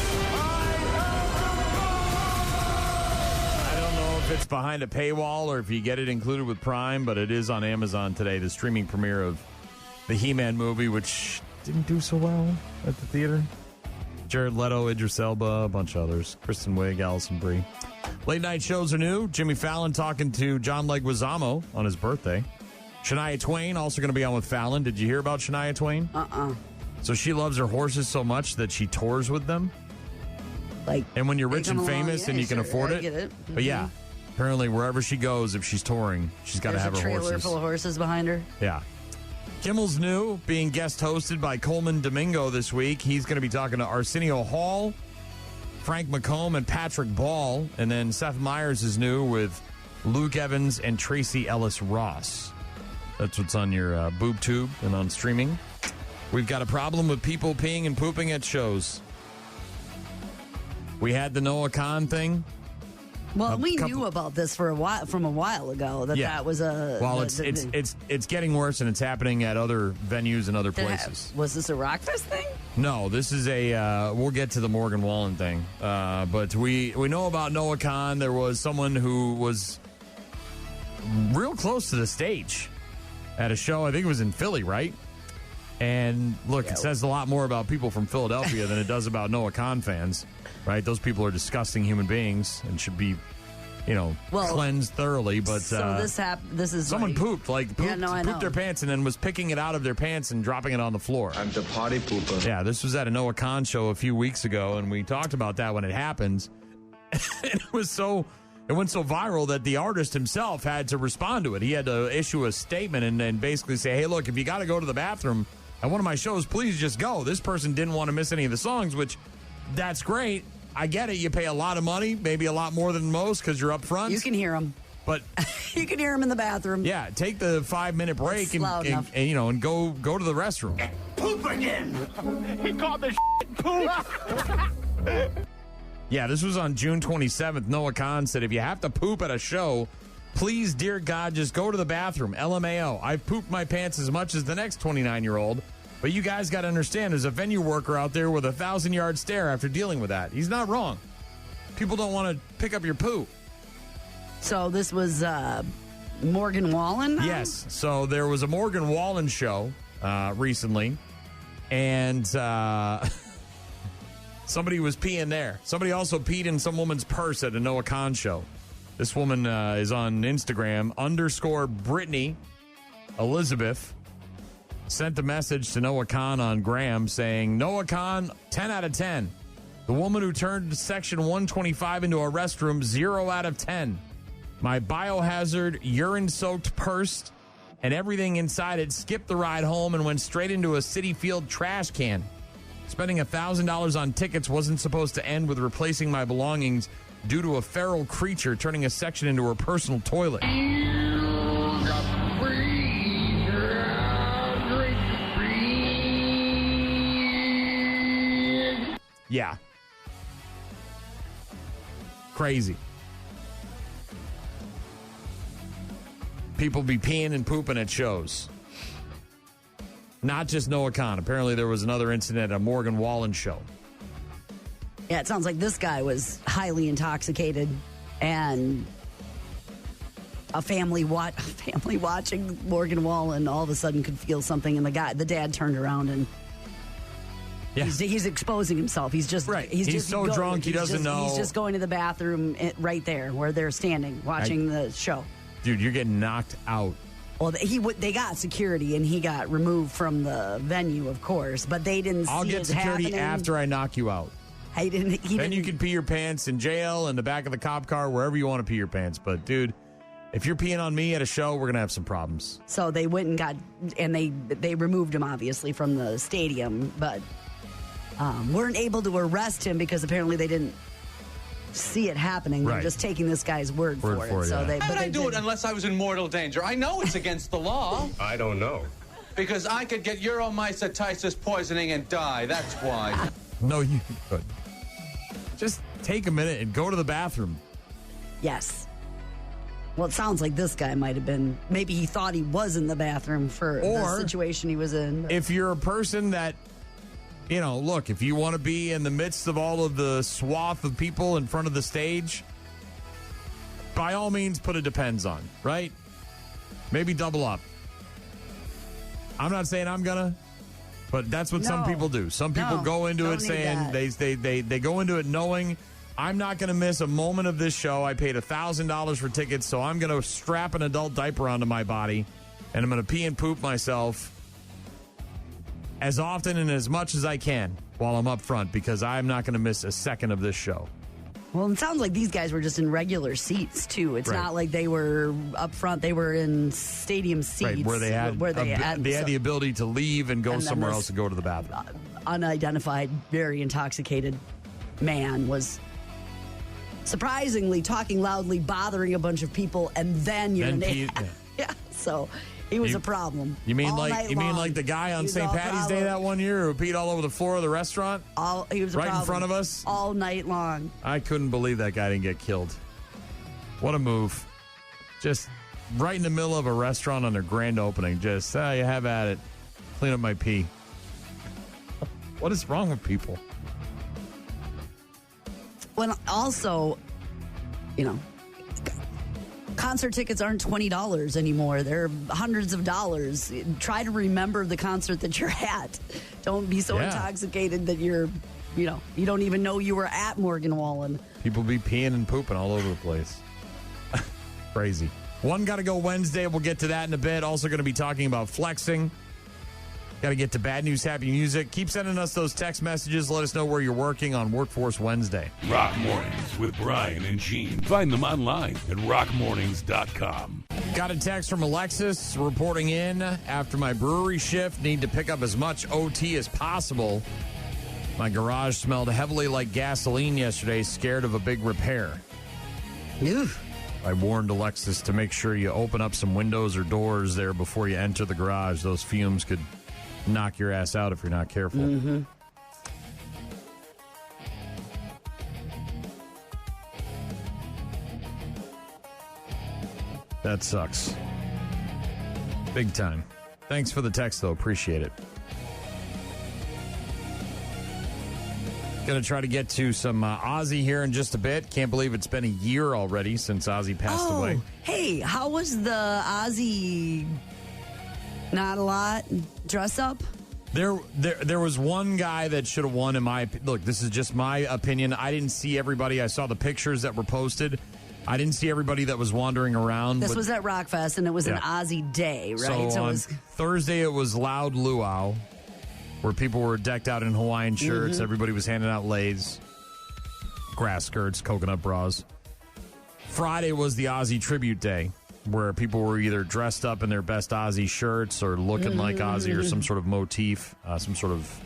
Speaker 1: don't know if it's behind a paywall or if you get it included with Prime, but it is on Amazon today, the streaming premiere of the He-Man movie, which didn't do so well at the theater. Jared Leto, Idris Elba, a bunch of others. Kristen Wiig, Allison Brie. Late night shows are new. Jimmy Fallon talking to John Leguizamo on his birthday. Shania Twain also going to be on with Fallon. Did you hear about Shania Twain? So she loves her horses so much that she tours with them. And when you're rich and famous and you can afford it.
Speaker 2: Get it. Mm-hmm.
Speaker 1: But yeah, apparently wherever she goes, if she's touring, she's got to have her
Speaker 2: horses. There's a trailer
Speaker 1: horses.
Speaker 2: full of horses behind her.
Speaker 1: Yeah. Kimmel's new, being guest hosted by Coleman Domingo this week. He's going to be talking to Arsenio Hall, Frank McComb, and Patrick Ball. And then Seth Meyers is new with Luke Evans and Tracy Ellis Ross. That's what's on your boob tube and on streaming. We've got a problem with people peeing and pooping at shows. We had the Noah Khan thing.
Speaker 2: Well, we knew about this from a while ago. That was a.
Speaker 1: Well, it's getting worse, and it's happening at other venues and other places.
Speaker 2: Was this a Rockfest thing?
Speaker 1: No, this is a. We'll get to the Morgan Wallen thing, but we know about Noah Khan. There was someone who was real close to the stage at a show. I think it was in Philly, right? And look, it says a lot more about people from Philadelphia than it does about Noah Khan fans, right? Those people are disgusting human beings and should be, cleansed thoroughly. But
Speaker 2: so this is
Speaker 1: someone pooped their pants and then was picking it out of their pants and dropping it on the floor.
Speaker 5: I'm the party pooper.
Speaker 1: Yeah, this was at a Noah Khan show a few weeks ago, and we talked about that when it happened. And it went so viral that the artist himself had to respond to it. He had to issue a statement and basically say, hey, look, if you got to go to the bathroom at one of my shows, please just go. This person didn't want to miss any of the songs, which that's great. I get it. You pay a lot of money, maybe a lot more than most because you're up front.
Speaker 2: You can hear them.
Speaker 1: But
Speaker 2: you can hear them in the bathroom.
Speaker 1: Yeah, take the 5-minute break and go to the restroom.
Speaker 11: Poop again. He called the poop.
Speaker 1: Yeah, this was on June 27th. Noah Khan said, if you have to poop at a show, please, dear God, just go to the bathroom. LMAO. I've pooped my pants as much as the next 29-year-old. But you guys got to understand, there's a venue worker out there with a 1,000-yard stare after dealing with that. He's not wrong. People don't want to pick up your poo.
Speaker 2: So this was Morgan Wallen?
Speaker 1: Yes. So there was a Morgan Wallen show recently, and somebody was peeing there. Somebody also peed in some woman's purse at a Noah Khan show. This woman is on Instagram, _Brittany Elizabeth, sent a message to Noah Khan on Gram saying, Noah Khan, 10 out of 10. The woman who turned Section 125 into a restroom, 0 out of 10. My biohazard, urine-soaked purse and everything inside it skipped the ride home and went straight into a Citi Field trash can. Spending $1,000 on tickets wasn't supposed to end with replacing my belongings due to a feral creature turning a section into her personal toilet. Yeah. Crazy. People be peeing and pooping at shows. Not just Noah Khan. Apparently there was another incident at a Morgan Wallen show.
Speaker 2: Yeah, it sounds like this guy was highly intoxicated, and a family watching Morgan Wallen all of a sudden could feel something, and the dad turned around and he's exposing himself. He's just
Speaker 1: right. He's so drunk he doesn't know.
Speaker 2: He's just going to the bathroom right there where they're standing watching the show.
Speaker 1: Dude, you're getting knocked out.
Speaker 2: Well, they got security, and he got removed from the venue, of course, but they didn't see it happening.
Speaker 1: I'll get security after I knock you out. Then you can pee your pants in jail, in the back of the cop car, wherever you want to pee your pants. But, dude, if you're peeing on me at a show, we're going to have some problems.
Speaker 2: So they went and they removed him, obviously, from the stadium, but weren't able to arrest him because apparently they didn't see it happening. They're just taking this guy's word for it. So
Speaker 13: How would I do it unless I was in mortal danger? I know it's against the law.
Speaker 5: I don't know.
Speaker 13: Because I could get uromycetitis poisoning and die. That's why.
Speaker 1: No, you could. Just take a minute and go to the bathroom.
Speaker 2: Yes. Well, it sounds like this guy might have been. Maybe he thought he was in the bathroom for the situation he was in.
Speaker 1: If you're a person that, look, if you want to be in the midst of all of the swath of people in front of the stage, by all means, put a depends on, right? Maybe double up. I'm not saying I'm gonna, but that's what some people do. Some people go into it saying they go into it knowing I'm not going to miss a moment of this show. I paid $1,000 for tickets, so I'm going to strap an adult diaper onto my body, and I'm going to pee and poop myself as often and as much as I can while I'm up front, because I'm not going to miss a second of this show.
Speaker 2: Well, it sounds like these guys were just in regular seats, too. It's not like they were up front. They were in stadium seats.
Speaker 1: Right, where they had the ability to leave and go somewhere else to go to the bathroom.
Speaker 2: Unidentified, very intoxicated man was surprisingly talking loudly, bothering a bunch of people, and then so he was a problem.
Speaker 1: You mean like the guy on St. Patty's Day that one year who peed all over the floor of the restaurant?
Speaker 2: He was
Speaker 1: right in front of us
Speaker 2: all night long.
Speaker 1: I couldn't believe that guy didn't get killed. What a move! Just right in the middle of a restaurant on their grand opening. Just you have at it. Clean up my pee. What is wrong with people?
Speaker 2: Well, also, concert tickets aren't $20 anymore. They're hundreds of dollars. Try to remember the concert that you're at. Don't be so intoxicated that you don't even know you were at Morgan Wallen.
Speaker 1: People be peeing and pooping all over the place. Crazy. One Gotta Go Wednesday. We'll get to that in a bit. Also going to be talking about flexing. Got to get to bad news, happy music. Keep sending us those text messages. Let us know where you're working on Workforce Wednesday.
Speaker 3: Rock Mornings with Brian and Gene. Find them online at rockmornings.com.
Speaker 1: Got a text from Alexis reporting in after my brewery shift. Need to pick up as much OT as possible. My garage smelled heavily like gasoline yesterday. Scared of a big repair.
Speaker 2: Ew.
Speaker 1: I warned Alexis to make sure you open up some windows or doors there before you enter the garage. Those fumes could knock your ass out if you're not careful.
Speaker 2: Mm-hmm.
Speaker 1: That sucks. Big time. Thanks for the text, though. Appreciate it. Going to try to get to some Ozzy here in just a bit. Can't believe it's been a year already since Ozzy passed away.
Speaker 2: Hey, how was the Ozzy not a lot dress up?
Speaker 1: There was one guy that should have won in my... Look, this is just my opinion. I didn't see everybody. I saw the pictures that were posted. I didn't see everybody that was wandering around.
Speaker 2: This was at Rockfest, and it was an Ozzy day, right?
Speaker 1: So on Thursday, it was Loud Luau, where people were decked out in Hawaiian shirts.
Speaker 2: Mm-hmm.
Speaker 1: Everybody was handing out laids, grass skirts, coconut bras. Friday was the Ozzy Tribute Day, where people were either dressed up in their best Ozzy shirts or looking like Ozzy or some sort of motif, some sort of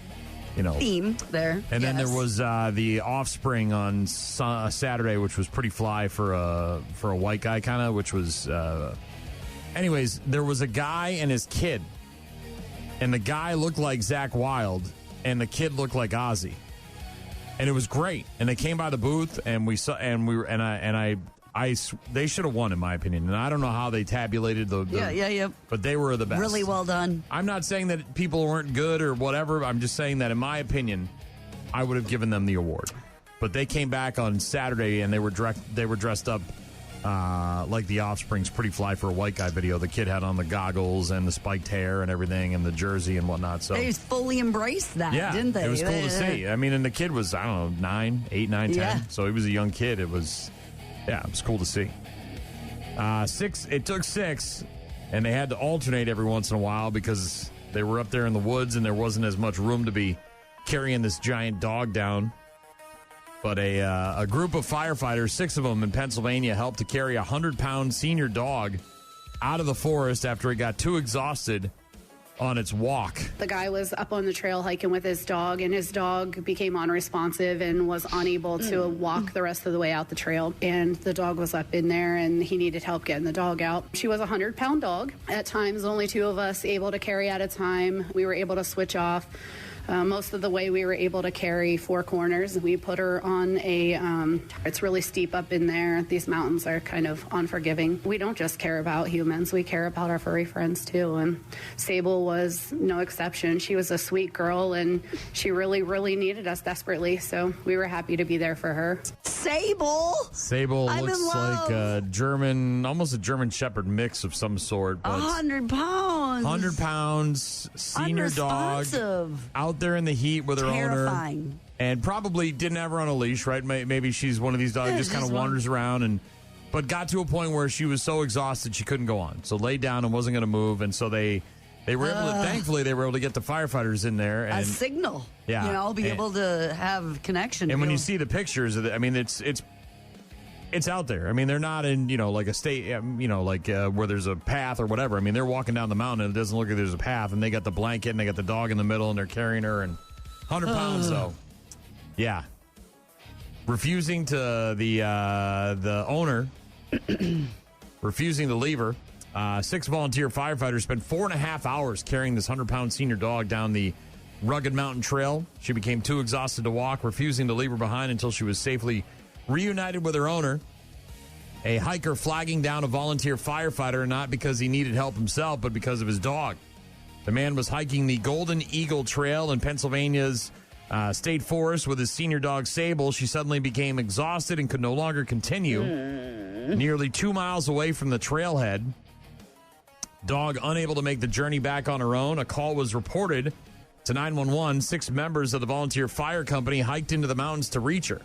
Speaker 2: theme there.
Speaker 1: And then there was the offspring on Saturday, which was pretty fly for a white guy, kind of, which was... anyways, there was a guy and his kid. And the guy looked like Zach Wilde, and the kid looked like Ozzy. And it was great. And they came by the booth, and we saw, and we were, and they should have won, in my opinion. And I don't know how they tabulated the
Speaker 2: yeah.
Speaker 1: But they were the best.
Speaker 2: Really well done.
Speaker 1: I'm not saying that people weren't good or whatever. I'm just saying that, in my opinion, I would have given them the award. But they came back on Saturday, and they were dressed up like the Offspring's Pretty Fly for a White Guy video. The kid had on the goggles and the spiked hair and everything and the jersey and whatnot. So
Speaker 2: they fully embraced that, didn't they?
Speaker 1: It was cool to see. I mean, and the kid was, I don't know, 8, 9, 10.
Speaker 2: Yeah.
Speaker 1: So he was a young kid. It was cool to see. 6, it took 6, and they had to alternate every once in a while because they were up there in the woods and there wasn't as much room to be carrying this giant dog down. But a group of firefighters, 6 of them in Pennsylvania, helped to carry a 100-pound senior dog out of the forest after it got too exhausted on its walk.
Speaker 14: The guy was up on the trail hiking with his dog, and his dog became unresponsive and was unable to walk the rest of the way out the trail. And the dog was up in there, and he needed help getting the dog out. She was a 100-pound dog. At times, only 2 of us able to carry at a time. We were able to switch off. Most of the way we were able to carry 4 corners. We put her on it's really steep up in there. These mountains are kind of unforgiving. We don't just care about humans. We care about our furry friends too. And Sable was no exception. She was a sweet girl and she really, really needed us desperately. So we were happy to be there for her.
Speaker 2: Sable
Speaker 1: looks like a German, almost a German Shepherd mix of some sort. But
Speaker 2: 100 pounds.
Speaker 1: 100 pounds, senior dog, out there in the heat with her
Speaker 2: Terrifying.
Speaker 1: owner, and probably didn't have her on a leash, right? Maybe she's one of these dogs just kind of wanders around, but got to a point where she was so exhausted she couldn't go on, so laid down and wasn't going to move, and so they were able to, thankfully they were able to get the firefighters in there and
Speaker 2: a signal, be able to have connection.
Speaker 1: And when you see the pictures of it, I mean it's out there. I mean, they're not in, like a state, where there's a path or whatever. I mean, they're walking down the mountain and it doesn't look like there's a path, and they got the blanket and they got the dog in the middle and they're carrying her, and 100 pounds though. Yeah. Refusing to the owner, refusing to leave her. 6 volunteer firefighters spent 4.5 hours carrying this 100-pound senior dog down the rugged mountain trail. She became too exhausted to walk, refusing to leave her behind until she was safely reunited with her owner. A hiker flagging down a volunteer firefighter, not because he needed help himself, but because of his dog. The man was hiking the Golden Eagle Trail in Pennsylvania's state forest with his senior dog, Sable. She suddenly became exhausted and could no longer continue. Nearly 2 miles away from the trailhead, dog unable to make the journey back on her own. A call was reported to 911. 6 members of the volunteer fire company hiked into the mountains to reach her.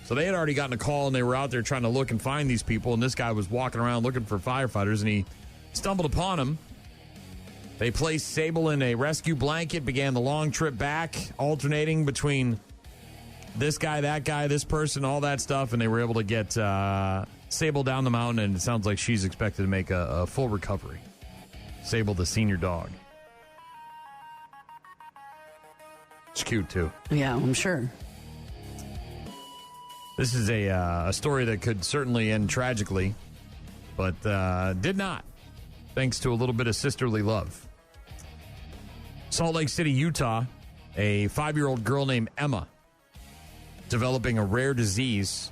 Speaker 1: So they had already gotten a call, and they were out there trying to look and find these people, and this guy was walking around looking for firefighters, and he stumbled upon him. They placed Sable in a rescue blanket, began the long trip back, alternating between this guy, that guy, this person, all that stuff, and they were able to get Sable down the mountain, and it sounds like she's expected to make a full recovery. Sable, the senior dog. It's cute, too.
Speaker 2: Yeah, I'm sure.
Speaker 1: This is a story that could certainly end tragically, but did not, thanks to a little bit of sisterly love. Salt Lake City, Utah, a 5-year-old girl named Emma developing a rare disease,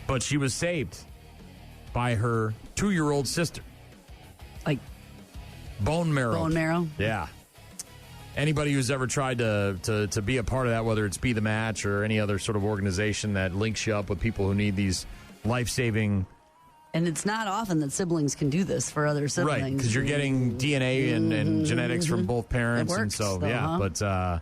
Speaker 1: but she was saved by her 2-year-old sister.
Speaker 2: Like
Speaker 1: bone marrow.
Speaker 2: Bone marrow?
Speaker 1: Yeah. Anybody who's ever tried to be a part of that, whether it's Be the Match or any other sort of organization that links you up with people who need these life-saving...
Speaker 2: And it's not often that siblings can do this for other siblings.
Speaker 1: Right, because you're getting DNA and genetics from both parents.
Speaker 2: It works,
Speaker 1: and so,
Speaker 2: though,
Speaker 1: yeah. But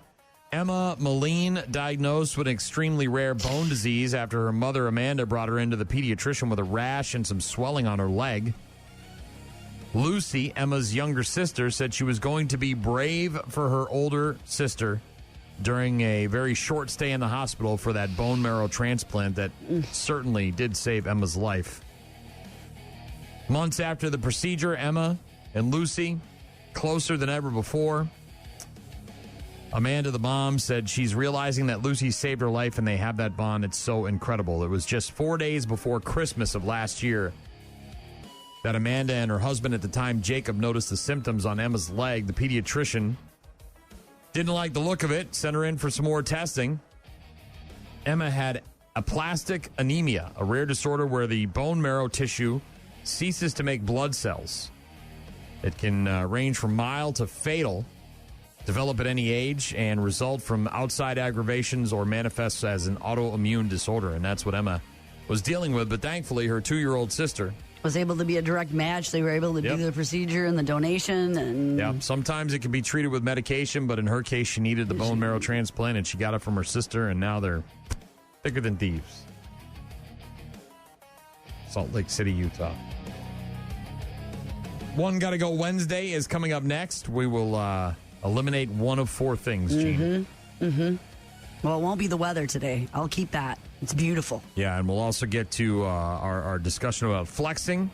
Speaker 1: Emma Moline, diagnosed with an extremely rare bone disease after her mother, Amanda, brought her into the pediatrician with a rash and some swelling on her leg. Lucy, Emma's younger sister, said she was going to be brave for her older sister during a very short stay in the hospital for that bone marrow transplant that certainly did save Emma's life. Months after the procedure, Emma and Lucy, closer than ever before. Amanda, the mom, said she's realizing that Lucy saved her life and they have that bond. It's so incredible. It was just 4 days before Christmas of last year that Amanda and her husband at the time, Jacob, noticed the symptoms on Emma's leg. The pediatrician didn't like the look of it, sent her in for some more testing. Emma had aplastic anemia, a rare disorder where the bone marrow tissue ceases to make blood cells. It can range from mild to fatal, develop at any age, and result from outside aggravations or manifests as an autoimmune disorder. And that's what Emma was dealing with. But thankfully, her 2-year-old sister
Speaker 2: was able to be a direct match. They were able to do the procedure and the donation. And
Speaker 1: sometimes it can be treated with medication, but in her case, she needed the bone marrow transplant, and she got it from her sister, and now they're thicker than thieves. Salt Lake City, Utah. One Gotta Go Wednesday is coming up next. We will eliminate one of 4 things, Gene.
Speaker 2: Well, it won't be the weather today. I'll keep that. It's beautiful.
Speaker 1: Yeah, and we'll also get to our discussion about flexing,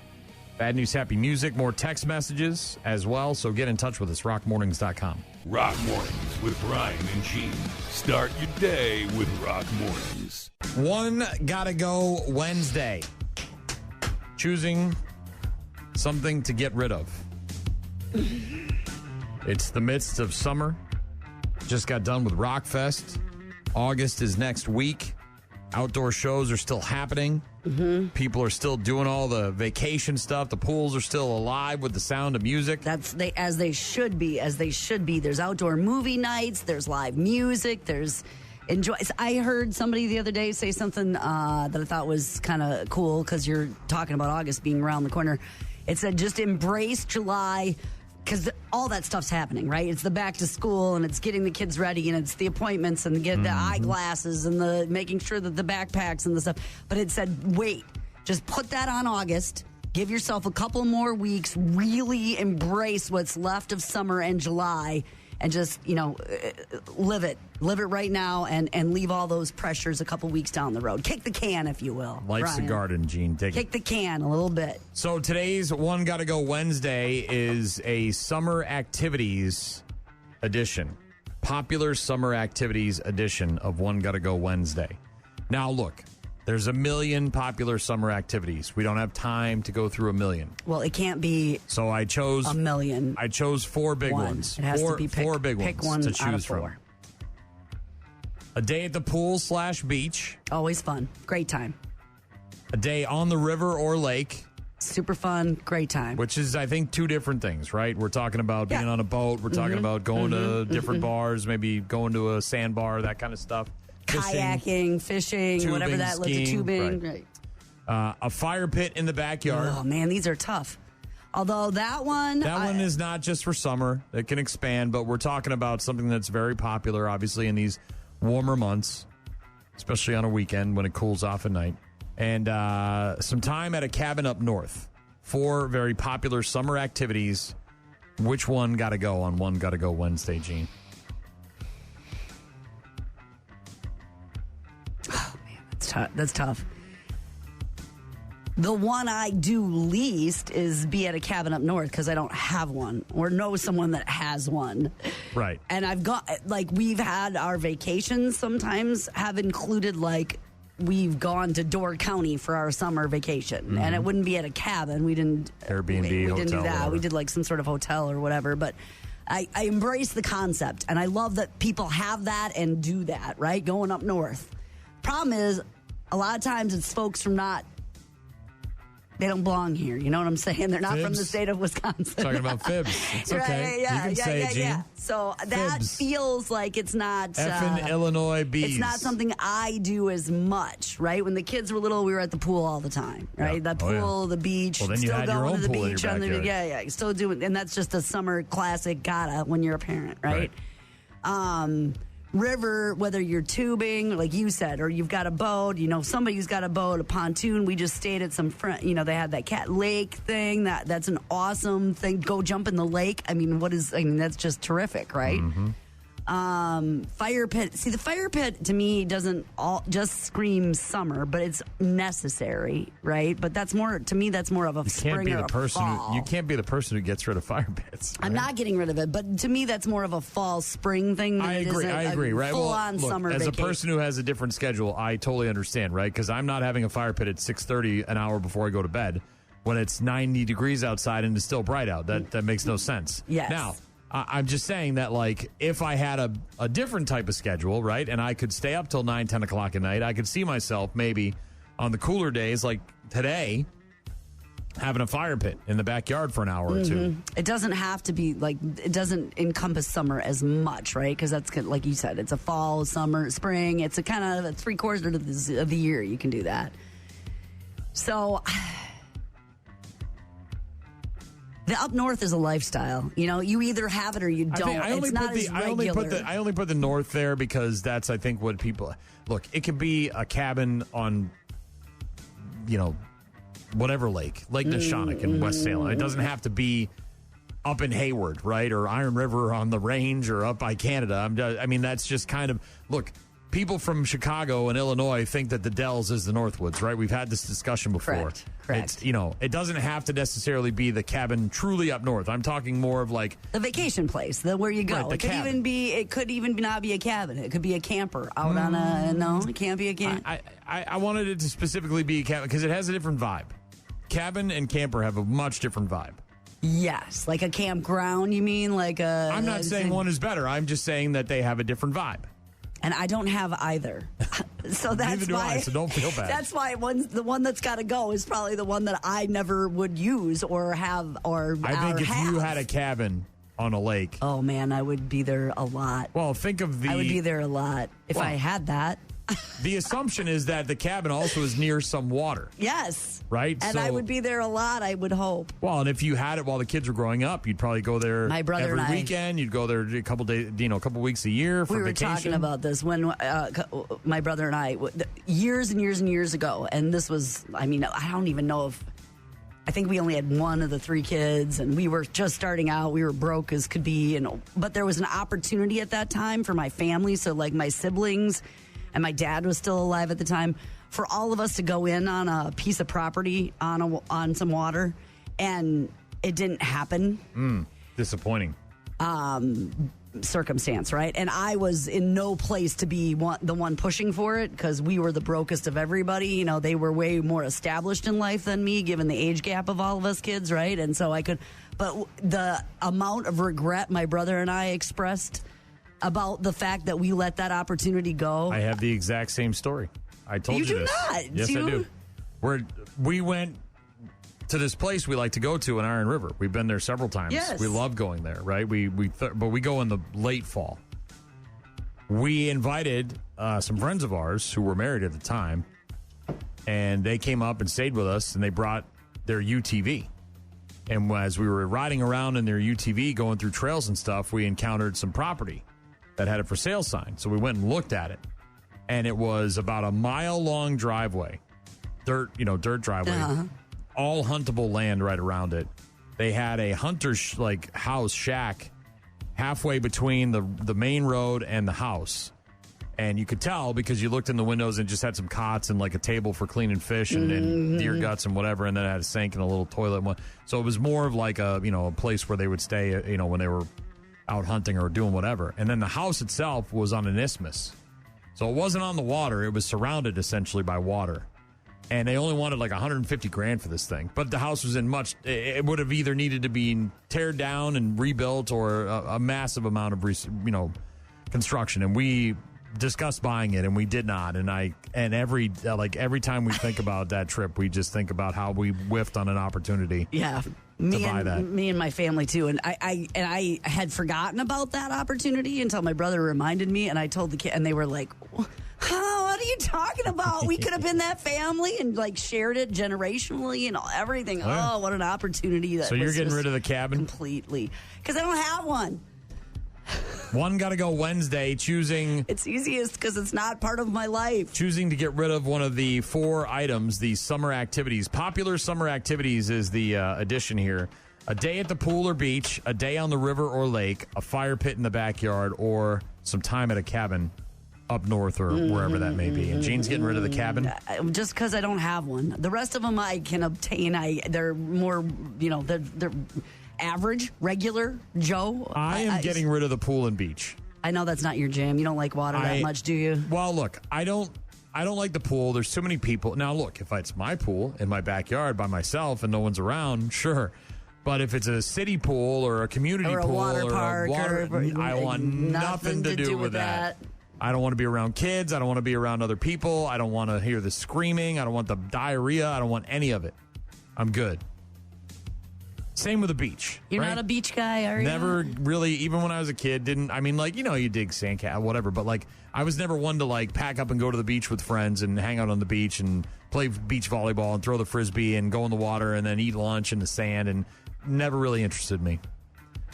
Speaker 1: bad news, happy music, more text messages as well. So get in touch with us, rockmornings.com.
Speaker 3: Rock Mornings with Brian and Gene. Start your day with Rock Mornings.
Speaker 1: One Gotta Go Wednesday. Choosing something to get rid of. It's the midst of summer. Just got done with Rockfest. August is next week. Outdoor shows are still happening. People are still doing all the vacation stuff. The pools are still alive with the sound of music.
Speaker 2: As they should be. There's outdoor movie nights. There's live music. There's enjoy. I heard somebody the other day say something that I thought was kind of cool because you're talking about August being around the corner. It said just embrace July. Because all that stuff's happening, right? It's the back to school, and it's getting the kids ready, and it's the appointments, and the eyeglasses, and the making sure that the backpacks and the stuff. But it said, wait, just put that on August. Give yourself a couple more weeks. Really embrace what's left of summer and July, and just, live it. Live it right now, and leave all those pressures a couple weeks down the road. Kick the can, if you will.
Speaker 1: Life's a garden, Gene.
Speaker 2: Kick the can a little bit.
Speaker 1: So today's One Gotta Go Wednesday is a summer activities edition. Popular summer activities edition of One Gotta Go Wednesday. Now, look, there's a million popular summer activities. We don't have time to go through a million.
Speaker 2: Well, it can't be
Speaker 1: so I chose
Speaker 2: a million.
Speaker 1: I chose 4 big ones.
Speaker 2: It has to be
Speaker 1: 4 big
Speaker 2: pick
Speaker 1: ones
Speaker 2: one
Speaker 1: to choose from. A day at the pool / beach.
Speaker 2: Always fun. Great time.
Speaker 1: A day on the river or lake.
Speaker 2: Super fun. Great time.
Speaker 1: Which is, I think, 2 different things, right? We're talking about being on a boat. We're talking about going to different bars, maybe going to a sandbar, that kind of stuff.
Speaker 2: Kayaking, fishing,
Speaker 1: tubing,
Speaker 2: whatever that looks like, tubing.
Speaker 1: Right. A fire pit in the backyard.
Speaker 2: Oh, man, these are tough. Although that one
Speaker 1: is not just for summer. It can expand, but we're talking about something that's very popular, obviously, in these warmer months, especially on a weekend when it cools off at night. And some time at a cabin up north. 4 very popular summer activities. Which one got to go on One Gotta Go Wednesday, Gene?
Speaker 2: Oh, man, that's tough. The one I do least is be at a cabin up north because I don't have one or know someone that has one.
Speaker 1: Right.
Speaker 2: And I've got, we've had our vacations sometimes have included, we've gone to Door County for our summer vacation. And it wouldn't be at a cabin. We didn't.
Speaker 1: Airbnb,
Speaker 2: we
Speaker 1: hotel,
Speaker 2: didn't do that.
Speaker 1: whatever.
Speaker 2: We did, some sort of hotel or whatever. But I embrace the concept. And I love that people have that and do that, right? Going up north. Problem is, a lot of times it's folks from they don't belong here. You know what I'm saying? They're not from the state of Wisconsin.
Speaker 1: Talking about fibs. It's okay.
Speaker 2: Yeah,
Speaker 1: you can say it, Gene.
Speaker 2: So that feels like it's not...
Speaker 1: Effing Illinois bees.
Speaker 2: It's not something I do as much, right? When the kids were little, we were at the pool all the time, right?
Speaker 1: Yeah.
Speaker 2: The pool, the beach.
Speaker 1: Well, then you
Speaker 2: still
Speaker 1: had your
Speaker 2: going
Speaker 1: own
Speaker 2: to the
Speaker 1: pool in
Speaker 2: beach.
Speaker 1: your backyard.
Speaker 2: Still doing... And that's just a summer classic gotta when you're a parent, right? River, whether you're tubing, like you said, or you've got a boat, somebody who's got a boat, a pontoon. We just stayed at some friend, they had that cat lake thing. That's an awesome thing. Go jump in the lake. That's just terrific, right? Fire pit. See, the fire pit to me doesn't just scream summer, but it's necessary, right? But that's more to me. That's more of a spring or a fall.
Speaker 1: You can't be the person who gets rid of fire pits. Right?
Speaker 2: I'm not getting rid of it, but to me, that's more of a fall spring thing. Than
Speaker 1: I agree. Right.
Speaker 2: Full-on summer
Speaker 1: as
Speaker 2: vacation.
Speaker 1: a person who has a different schedule, I totally understand, right? Because I'm not having a fire pit at 6:30 an hour before I go to bed when it's 90 degrees outside and it's still bright out. That makes no sense.
Speaker 2: Yes.
Speaker 1: Now, I'm just saying that, like, if I had a different type of schedule, right, and I could stay up till 9, 10 o'clock at night, I could see myself maybe on the cooler days like today having a fire pit in the backyard for an hour or two.
Speaker 2: It doesn't have to be like, it doesn't encompass summer as much, right? Because that's, like you said, it's a fall, summer, spring. It's a kind of 3/4 of the year you can do that. So the up north is a lifestyle. You know, you either have it or you don't.
Speaker 1: I only put the north there because that's, I think, what people look. It could be a cabin on, you know, whatever Lake Neshonoc in West Salem. It doesn't have to be up in Hayward, right, or Iron River on the range or up by Canada. I mean, that's just kind of look. People from Chicago and Illinois think that the Dells is the Northwoods, right? We've had this discussion before.
Speaker 2: Correct.
Speaker 1: It's, you know, it doesn't have to necessarily be the cabin truly up north. I'm talking more of like
Speaker 2: the vacation place, where you go.
Speaker 1: Right,
Speaker 2: It could even not be a cabin. It could be a camper out on a. No, it can't be a camper.
Speaker 1: I wanted it to specifically be a cabin because it has a different vibe. Cabin and camper have a much different vibe.
Speaker 2: Yes, like a campground. You mean like a?
Speaker 1: I'm not saying one is better. I'm just saying that they have a different vibe.
Speaker 2: And I don't have either. So that's
Speaker 1: Neither do
Speaker 2: why.
Speaker 1: I, so don't feel bad.
Speaker 2: That's why the one that's got to go is probably the one that I never would use or have or
Speaker 1: I think if
Speaker 2: have.
Speaker 1: you had a cabin on a lake.
Speaker 2: Oh, man, I would be there a lot.
Speaker 1: Well, think of
Speaker 2: I would be there a lot if I had that.
Speaker 1: The assumption is that the cabin also is near some water.
Speaker 2: Yes.
Speaker 1: Right?
Speaker 2: And I would be there a lot, I would hope.
Speaker 1: Well, and if you had it while the kids were growing up, you'd probably go there
Speaker 2: My brother
Speaker 1: every
Speaker 2: and I-
Speaker 1: weekend. You'd go there a couple days, a couple weeks a year for
Speaker 2: we were
Speaker 1: vacation.
Speaker 2: talking about this when my brother and I, years and years and years ago, and this was, I mean, I don't even know if, I think we only had one of the three kids, and we were just starting out. We were broke as could be, but there was an opportunity at that time for my family, so like my siblings, and my dad was still alive at the time, for all of us to go in on a piece of property on some water, and it didn't happen.
Speaker 1: Disappointing.
Speaker 2: Circumstance, right? And I was in no place to be the one pushing for it because we were the brokest of everybody. You know, they were way more established in life than me, given the age gap of all of us kids, right? And so I could, but the amount of regret my brother and I expressed about the fact that we let that opportunity go.
Speaker 1: I have the exact same story. I told you
Speaker 2: do
Speaker 1: this.
Speaker 2: not.
Speaker 1: Yes, I do. We went to this place we like to go to in Iron River. We've been there several times.
Speaker 2: Yes.
Speaker 1: We love going there, right? But we go in the late fall. We invited some friends of ours who were married at the time, and they came up and stayed with us, and they brought their UTV. And as we were riding around in their UTV, going through trails and stuff, we encountered some property that had a for sale sign. So we went and looked at it, and it was about a mile-long driveway, dirt driveway, all huntable land right around it. They had a hunter's house shack halfway between the main road and the house. And you could tell because you looked in the windows and just had some cots and like a table for cleaning fish and deer guts and whatever. And then it had a sink and a little toilet. So it was more of like a place where they would stay, when they were out hunting or doing whatever. And then the house itself was on an isthmus. So it wasn't on the water. It was surrounded essentially by water. And they only wanted like $150,000 for this thing. But the house was it would have either needed to be teared down and rebuilt or a massive amount of, construction. And we discussed buying it and we did not. And every time we think about that trip, we just think about how we whiffed on an opportunity.
Speaker 2: Yeah. Me and my family too, and I had forgotten about that opportunity until my brother reminded me, and I told the kid, and they were like, "What are you talking about? We could have been that family and like shared it generationally and everything." Oh, what an opportunity!
Speaker 1: So you're getting rid of the cabin
Speaker 2: completely because I don't have one.
Speaker 1: One got to go Wednesday, choosing...
Speaker 2: It's easiest because it's not part of my life.
Speaker 1: Choosing to get rid of one of the 4 items, the summer activities. Popular summer activities is the addition here. A day at the pool or beach, a day on the river or lake, a fire pit in the backyard, or some time at a cabin up north or wherever that may be. And Jean's getting rid of the cabin.
Speaker 2: Just because I don't have one. The rest of them I can obtain. They're more, they're average, regular, Joe.
Speaker 1: I am getting rid of the pool and beach.
Speaker 2: I know that's not your jam. You don't like water that much, do you?
Speaker 1: Well, look, I don't like the pool. There's too many people. Now, look, if it's my pool in my backyard by myself and no one's around, sure. But if it's a city pool or a community
Speaker 2: or a
Speaker 1: pool
Speaker 2: water
Speaker 1: or
Speaker 2: park,
Speaker 1: a water, I want nothing to do with that. I don't want to be around kids. I don't want to be around other people. I don't want to hear the screaming. I don't want the diarrhea. I don't want any of it. I'm good. Same with the beach.
Speaker 2: You're
Speaker 1: right?
Speaker 2: not a beach guy, are you?
Speaker 1: Never really, even when I was a kid, you dig sandcastle, whatever, but I was never one to pack up and go to the beach with friends and hang out on the beach and play beach volleyball and throw the frisbee and go in the water and then eat lunch in the sand, and never really interested me.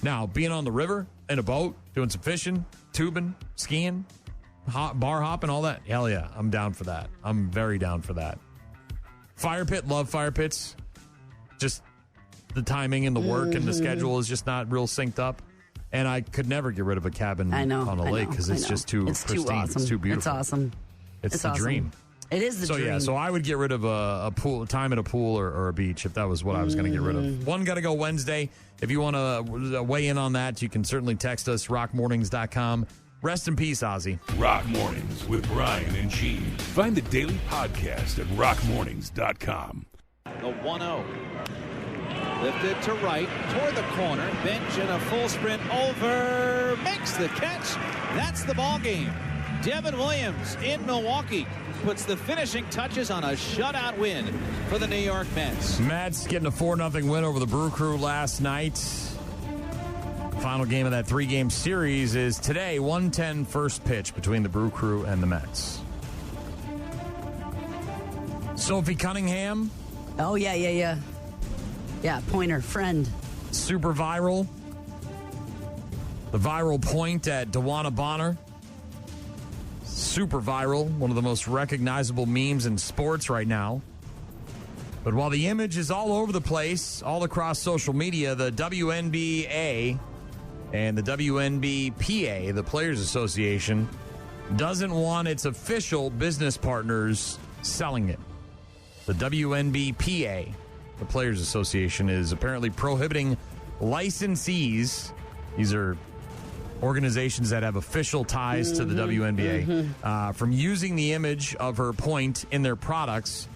Speaker 1: Now, being on the river in a boat, doing some fishing, tubing, skiing, bar hopping, all that, hell yeah, I'm down for that. I'm very down for that. Fire pit, love fire pits. Just the timing and the work and the schedule is just not real synced up. And I could never get rid of a cabin on a lake because it's just too pristine.
Speaker 2: Too awesome.
Speaker 1: It's too beautiful.
Speaker 2: It's awesome.
Speaker 1: It's the
Speaker 2: awesome.
Speaker 1: dream.
Speaker 2: It is the dream.
Speaker 1: So I would get rid of a pool, time at a pool or a beach if that was what I was going to get rid of. One got to go Wednesday. If you want to weigh in on that, you can certainly text us, rockmornings.com. Rest in peace, Ozzy.
Speaker 3: Rock Mornings with Brian and Gene. Find the daily podcast at rockmornings.com.
Speaker 6: The 1-0. Lifted to right, toward the corner. Bench in a full sprint over. Makes the catch. That's the ball game. Devin Williams in Milwaukee puts the finishing touches on a shutout win for the New York Mets.
Speaker 1: Mets getting a 4-0 win over the Brew Crew last night. Final game of that 3-game series is today, 1:10 first pitch between the Brew Crew and the Mets. Sophie Cunningham.
Speaker 2: Oh, yeah. Yeah, pointer, friend.
Speaker 1: Super viral. The viral point at Dewana Bonner. Super viral. One of the most recognizable memes in sports right now. But while the image is all over the place, all across social media, the WNBA and the WNBPA, the Players Association, doesn't want its official business partners selling it. The WNBPA, the Players Association, is apparently prohibiting licensees, these are organizations that have official ties to the WNBA, from using the image of her point in their products,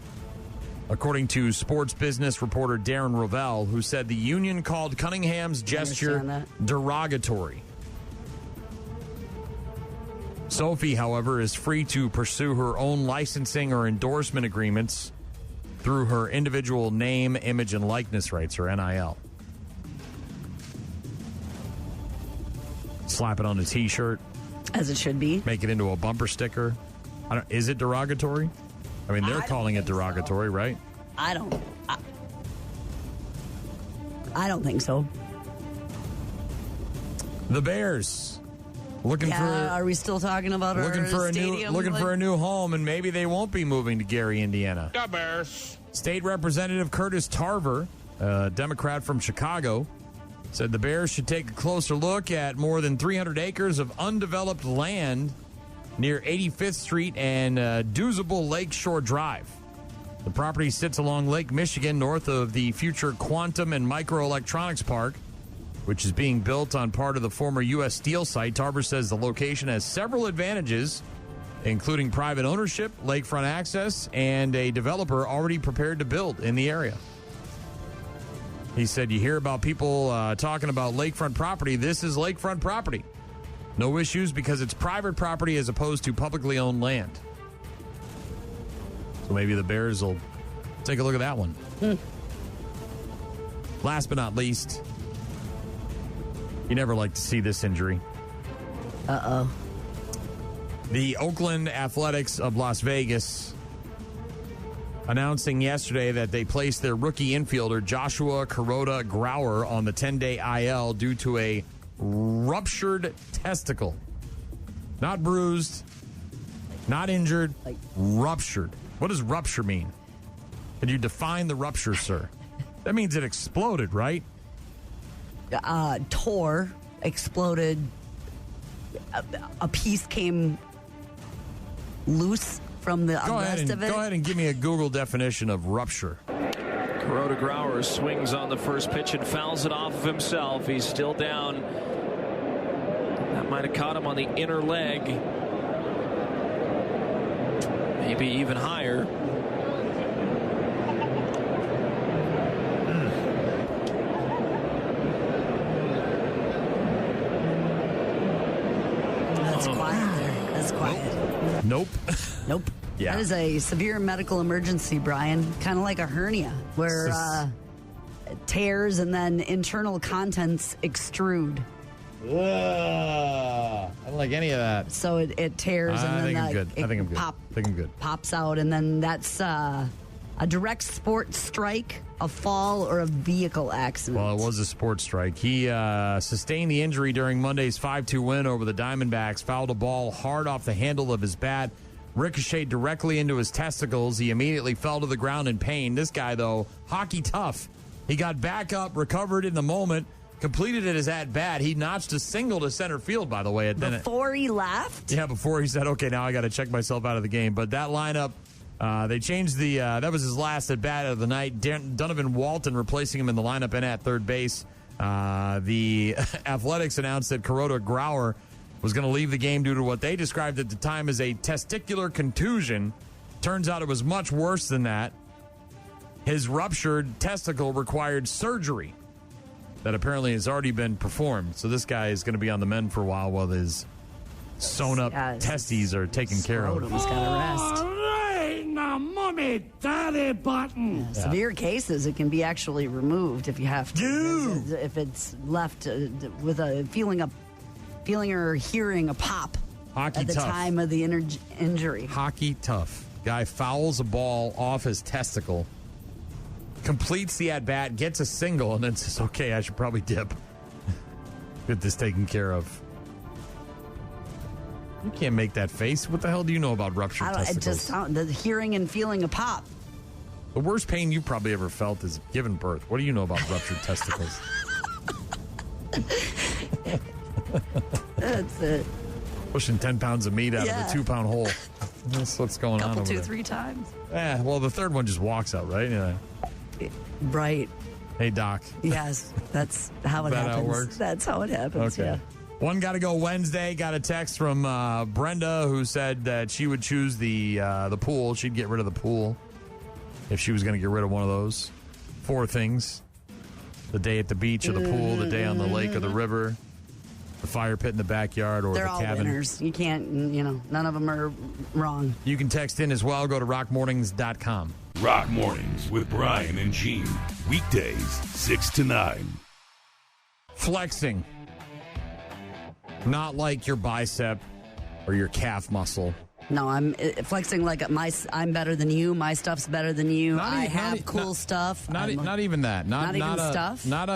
Speaker 1: according to sports business reporter Darren Rovell, who said the union called Cunningham's gesture derogatory. Sophie, however, is free to pursue her own licensing or endorsement agreements through her individual name, image, and likeness rights, or NIL. Slap it on a T-shirt.
Speaker 2: As it should be.
Speaker 1: Make it into a bumper sticker. Is it derogatory? I mean, they're calling it derogatory, so. Right?
Speaker 2: I don't think so.
Speaker 1: The Bears looking for.
Speaker 2: Are we still talking about
Speaker 1: looking for
Speaker 2: stadium?
Speaker 1: for a new home, and maybe they won't be moving to Gary, Indiana.
Speaker 3: The Bears.
Speaker 1: State Representative Curtis Tarver, a Democrat from Chicago, said the Bears should take a closer look at more than 300 acres of undeveloped land near 85th Street and Doozable Lakeshore Drive. The property sits along Lake Michigan, north of the future Quantum and Microelectronics Park, which is being built on part of the former U.S. Steel site. Tarver says the location has several advantages, including private ownership, lakefront access, and a developer already prepared to build in the area. He said, you hear about people talking about lakefront property. This is lakefront property. No issues because it's private property as opposed to publicly owned land. So maybe the Bears will take a look at that one. Last but not least, you never like to see this injury.
Speaker 2: Uh-oh.
Speaker 1: The Oakland Athletics of Las Vegas announcing yesterday that they placed their rookie infielder Joshua Kuroda Grauer on the 10-day IL due to a ruptured testicle. Not bruised, not injured, ruptured. What does rupture mean? Can you define the rupture, sir? That means it exploded, right?
Speaker 2: Tore, exploded. a piece came loose from the rest of it.
Speaker 1: Go ahead and give me a Google definition of rupture.
Speaker 15: Kuroda Grauer swings on the first pitch and fouls it off of himself. He's still down. That might have caught him on the inner leg. Maybe even higher.
Speaker 2: That's quiet there. That's quiet.
Speaker 1: Nope.
Speaker 2: Nope.
Speaker 1: Yeah.
Speaker 2: That is a severe medical emergency, Brian. Kind of like a hernia where tears and then internal contents extrude.
Speaker 1: I don't like any of that.
Speaker 2: So it tears and then
Speaker 1: I think I'm good.
Speaker 2: Pops out, and then that's a direct sport strike, a fall, or a vehicle accident.
Speaker 1: Well, it was a sports strike. He sustained the injury during Monday's 5-2 win over the Diamondbacks, fouled a ball hard off the handle of his bat, ricocheted directly into his testicles. He immediately fell to the ground in pain. This guy, though, hockey tough. He got back up, recovered in the moment, completed it his at-bat. He notched a single to center field, by the way.
Speaker 2: Before he left?
Speaker 1: Yeah, before he said, okay, now I got to check myself out of the game. But that lineup, they changed that was his last at-bat of the night. Donovan Walton replacing him in the lineup and at third base. The Athletics announced that Kuroda Grauer was going to leave the game due to what they described at the time as a testicular contusion. Turns out it was much worse than that. His ruptured testicle required surgery that apparently has already been performed. So this guy is going to be on the mend for a while his sewn-up testes are taken care of.
Speaker 2: Scrotum's got to rest.
Speaker 9: All right, now, mommy, daddy button.
Speaker 2: Yeah. Severe cases, it can be actually removed if you have to. If it's left with a feeling or hearing a pop
Speaker 1: Hockey
Speaker 2: at the
Speaker 1: tough.
Speaker 2: time of the injury.
Speaker 1: Hockey tough. Guy fouls a ball off his testicle, completes the at-bat, gets a single, and then says, okay, I should probably dip. Get this taken care of. You can't make that face. What the hell do you know about ruptured testicles?
Speaker 2: The hearing and feeling a pop.
Speaker 1: The worst pain you probably ever felt is giving birth. What do you know about ruptured testicles?
Speaker 2: That's it.
Speaker 1: Pushing 10 pounds of meat out of a 2-pound hole. That's what's going on over there.
Speaker 2: 2-3 times.
Speaker 1: Yeah, well, the third one just walks out, right? Yeah.
Speaker 2: Right.
Speaker 1: Hey, Doc.
Speaker 2: Yes, that's how it
Speaker 1: Is that
Speaker 2: happens.
Speaker 1: how it works?
Speaker 2: That's how it happens,
Speaker 1: Okay.
Speaker 2: yeah.
Speaker 1: One got to go Wednesday. Got a text from Brenda who said that she would choose the pool. She'd get rid of the pool if she was going to get rid of one of those 4 things. The day at the beach or the pool, the day on the lake or the river, the fire pit in the backyard, or
Speaker 2: They're
Speaker 1: the
Speaker 2: all
Speaker 1: cabin.
Speaker 2: winners. You can't, none of them are wrong.
Speaker 1: You can text in as well. Go to rockmornings.com.
Speaker 3: Rock Mornings with Brian and Gene. Weekdays, 6 to 9.
Speaker 1: Flexing. Not like your bicep or your calf muscle.
Speaker 2: No, I'm flexing like I'm better than you. My stuff's better than you. I have cool stuff.
Speaker 1: Not even that.
Speaker 2: Not even stuff?
Speaker 1: Not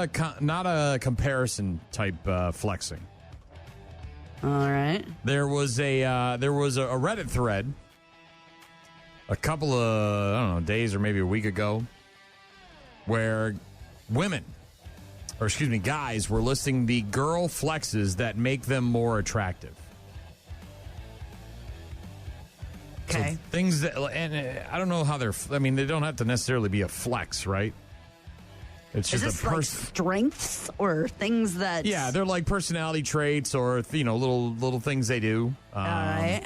Speaker 1: a comparison type flexing.
Speaker 2: All right.
Speaker 1: There was a Reddit thread a couple of days or maybe a week ago where guys were listing the girl flexes that make them more attractive.
Speaker 2: Okay.
Speaker 1: So things that, and I don't know how they don't have to necessarily be a flex, right? It's just
Speaker 2: Is this like strengths or things that?
Speaker 1: Yeah, they're like personality traits or little things they do.
Speaker 2: All right.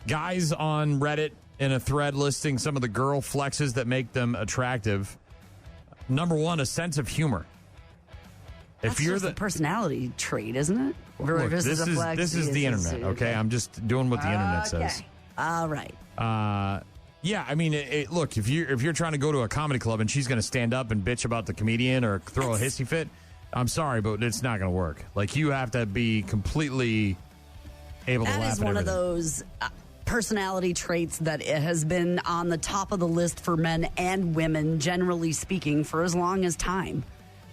Speaker 1: Guys on Reddit in a thread listing some of the girl flexes that make them attractive. Number 1, a sense of humor.
Speaker 2: That's just a personality trait, isn't it?
Speaker 1: Look, this is the internet. Okay, I'm just doing what the internet says.
Speaker 2: All right.
Speaker 1: Yeah, I mean, look, if you're trying to go to a comedy club and she's going to stand up and bitch about the comedian or throw a hissy fit, I'm sorry, but it's not going to work. Like, you have to be completely able to laugh at
Speaker 2: That is one
Speaker 1: everything.
Speaker 2: of those personality traits that it has been on the top of the list for men and women, generally speaking, for as long as time.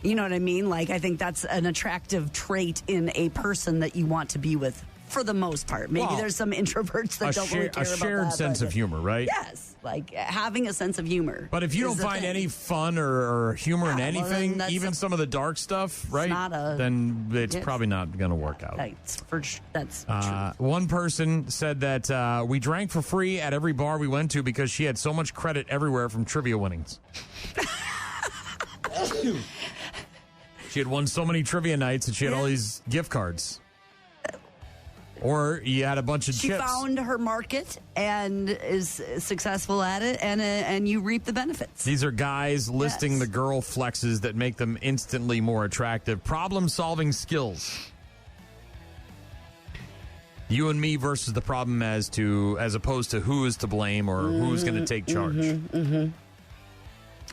Speaker 2: You know what I mean? Like, I think that's an attractive trait in a person that you want to be with for the most part. Maybe there's some introverts that don't really care about that.
Speaker 1: A shared sense of humor, right?
Speaker 2: Yes, like having a sense of humor.
Speaker 1: But if you don't find any fun or humor in anything, even some of the dark stuff, right? Then it's probably not going to work out.
Speaker 2: That's
Speaker 1: true. One person said that we drank for free at every bar we went to because she had so much credit everywhere from trivia winnings. She had won so many trivia nights that she had all these gift cards. Or you had a bunch of chips.
Speaker 2: She found her market and is successful at it, and you reap the benefits.
Speaker 1: These are guys listing the girl flexes that make them instantly more attractive. Problem-solving skills. You and me versus the problem as opposed to who is to blame or who's going to take charge.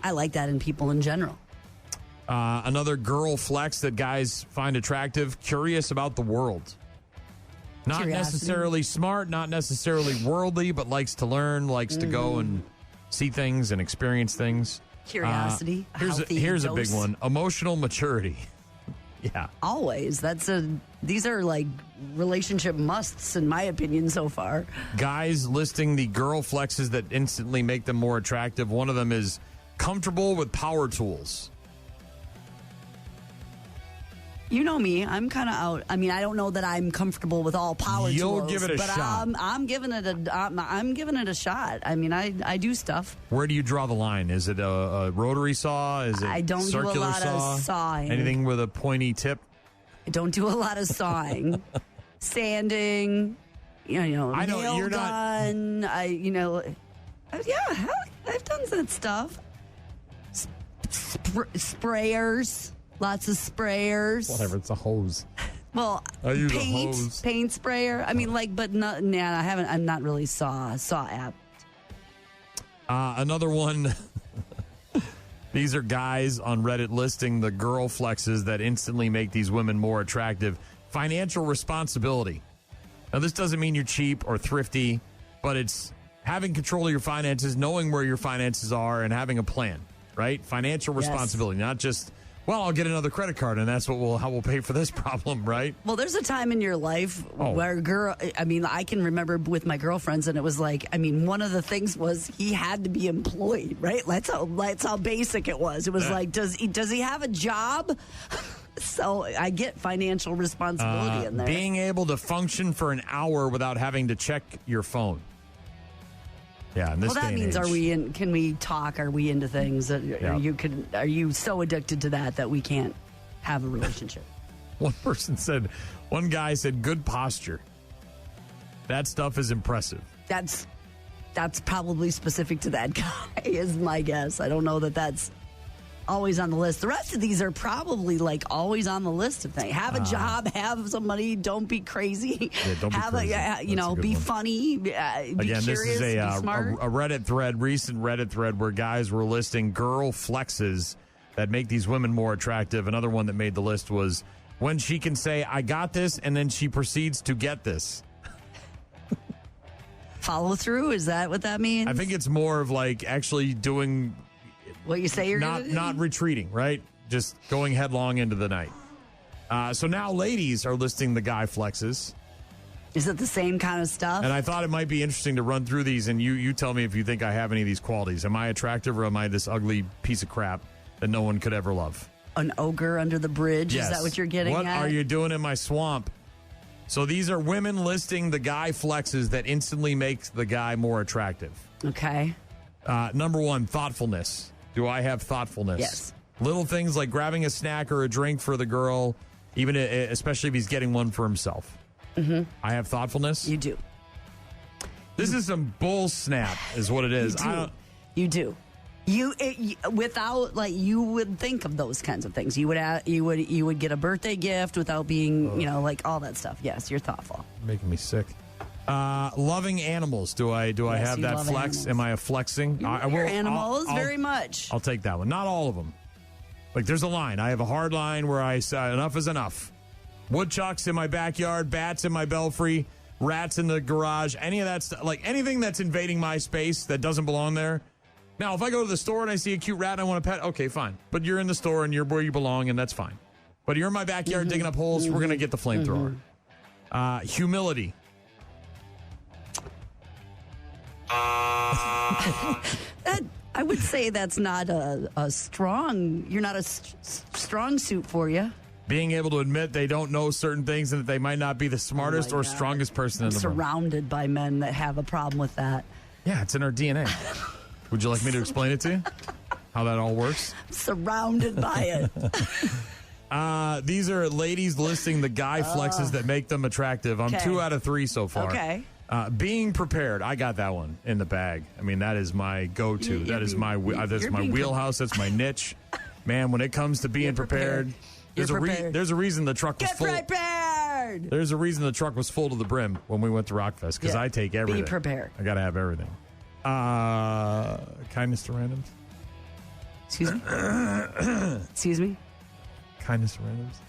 Speaker 2: I like that in people in general.
Speaker 1: Another girl flex that guys find attractive, curious about the world. Not necessarily smart, not necessarily worldly, but likes to learn, likes to go and see things and experience things.
Speaker 2: Curiosity.
Speaker 1: Here's a big one. Emotional maturity. Yeah.
Speaker 2: Always. These are like relationship musts, in my opinion, so far.
Speaker 1: Guys listing the girl flexes that instantly make them more attractive. One of them is comfortable with power tools.
Speaker 2: You know me. I'm kind of out. I mean, I don't know that I'm comfortable with all power tools.
Speaker 1: You'll give it a shot.
Speaker 2: I'm giving it a shot. I mean, I do stuff.
Speaker 1: Where do you draw the line? Is it a rotary saw? Is it
Speaker 2: I don't
Speaker 1: circular
Speaker 2: do a lot
Speaker 1: saw?
Speaker 2: of sawing.
Speaker 1: Anything with a pointy tip?
Speaker 2: I don't do a lot of sawing, sanding.
Speaker 1: I know
Speaker 2: nail
Speaker 1: you're
Speaker 2: gun.
Speaker 1: not.
Speaker 2: I've done that stuff. Sprayers. Lots of sprayers.
Speaker 1: Whatever, it's a hose.
Speaker 2: Well,
Speaker 1: I use a hose.
Speaker 2: Paint sprayer. I mean, but I haven't. I'm not really saw apt.
Speaker 1: Another one. These are guys on Reddit listing the girl flexes that instantly make these women more attractive. Financial responsibility. Now, this doesn't mean you're cheap or thrifty, but it's having control of your finances, knowing where your finances are, and having a plan, right? Financial responsibility, not just, well, I'll get another credit card, and that's how we'll pay for this problem, right?
Speaker 2: Well, there's a time in your life where I can remember with my girlfriends, and it was like, one of the things was he had to be employed, right? That's how basic it was. It was like, does he have a job? So I get financial responsibility in there.
Speaker 1: Being able to function for an hour without having to check your phone. Yeah, in this
Speaker 2: that
Speaker 1: day and
Speaker 2: means
Speaker 1: age.
Speaker 2: can we talk? Are we into things that are you so addicted to that we can't have a relationship?
Speaker 1: One guy said, good posture. That stuff is impressive.
Speaker 2: That's probably specific to that guy, is my guess. I don't know that that's always on the list. The rest of these are probably like always on the list of things. Have a job, have some money, don't be crazy.
Speaker 1: Yeah, don't be crazy.
Speaker 2: Be funny, be
Speaker 1: Again,
Speaker 2: curious,
Speaker 1: this is
Speaker 2: be smart.
Speaker 1: a Reddit thread, recent Reddit thread where guys were listing girl flexes that make these women more attractive. Another one that made the list was when she can say, I got this, and then she proceeds to get this.
Speaker 2: Follow through? Is that what that means?
Speaker 1: I think it's more of like actually doing
Speaker 2: what you say you're
Speaker 1: not retreating, right? Just going headlong into the night. So now ladies are listing the guy flexes.
Speaker 2: Is it the same kind of stuff?
Speaker 1: And I thought it might be interesting to run through these, and you tell me if you think I have any of these qualities. Am I attractive, or am I this ugly piece of crap that no one could ever love?
Speaker 2: An ogre under the bridge?
Speaker 1: Yes.
Speaker 2: Is that what you're getting
Speaker 1: at? What are you doing in my swamp? So these are women listing the guy flexes that instantly makes the guy more attractive.
Speaker 2: Okay.
Speaker 1: Number one, thoughtfulness. Do I have thoughtfulness?
Speaker 2: Yes.
Speaker 1: Little things like grabbing a snack or a drink for the girl, especially if he's getting one for himself.
Speaker 2: Mm-hmm.
Speaker 1: I have thoughtfulness.
Speaker 2: You do.
Speaker 1: This is some bull snap, is what it is.
Speaker 2: You do. You would think of those kinds of things. You would get a birthday gift without being, like all that stuff. Yes, you're thoughtful.
Speaker 1: Making me sick. Loving animals. Do I have that flex?
Speaker 2: Animals.
Speaker 1: Am I a flexing?
Speaker 2: Animals very much.
Speaker 1: I'll take that one. Not all of them. Like there's a line. I have a hard line where I say enough is enough. Woodchucks in my backyard, bats in my belfry, rats in the garage, any of that stuff. Like anything that's invading my space that doesn't belong there. Now, if I go to the store and I see a cute rat and I want to pet, okay, fine. But you're in the store and you're where you belong, and that's fine. But you're in my backyard digging up holes, we're going to get the flamethrower. Humility.
Speaker 2: I would say that's not a strong. You're not a strong suit for you.
Speaker 1: Being able to admit they don't know certain things and that they might not be the smartest or strongest person in the room.
Speaker 2: Surrounded by men that have a problem with that.
Speaker 1: Yeah, it's in our DNA. Would you like me to explain it to you? How that all works?
Speaker 2: Surrounded by it.
Speaker 1: These are ladies listing the guy flexes that make them attractive. I'm 2 out of 3 so far.
Speaker 2: Okay.
Speaker 1: Being prepared. I got that one in the bag. I mean, that is my go-to. That is my wheelhouse. That's my niche. Man, when it comes to being prepared, there's a reason the truck was full.
Speaker 2: Get prepared!
Speaker 1: There's a reason the truck was full to the brim when we went to Rockfest, because I take everything.
Speaker 2: Be prepared.
Speaker 1: I got to have everything. Kindness to randoms.
Speaker 2: Excuse me? Excuse me?
Speaker 1: Kindness to randoms.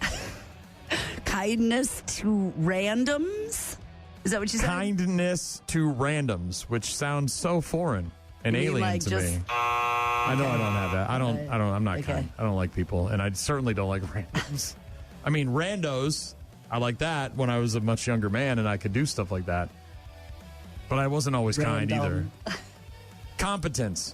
Speaker 2: Kindness to randoms? Is that what you said?
Speaker 1: Kindness to randoms, which sounds so foreign and alien to me. I know I don't have that. I'm not kind. I don't like people, and I certainly don't like randoms. I mean, randos, I like that when I was a much younger man and I could do stuff like that. But I wasn't always kind either. Competence.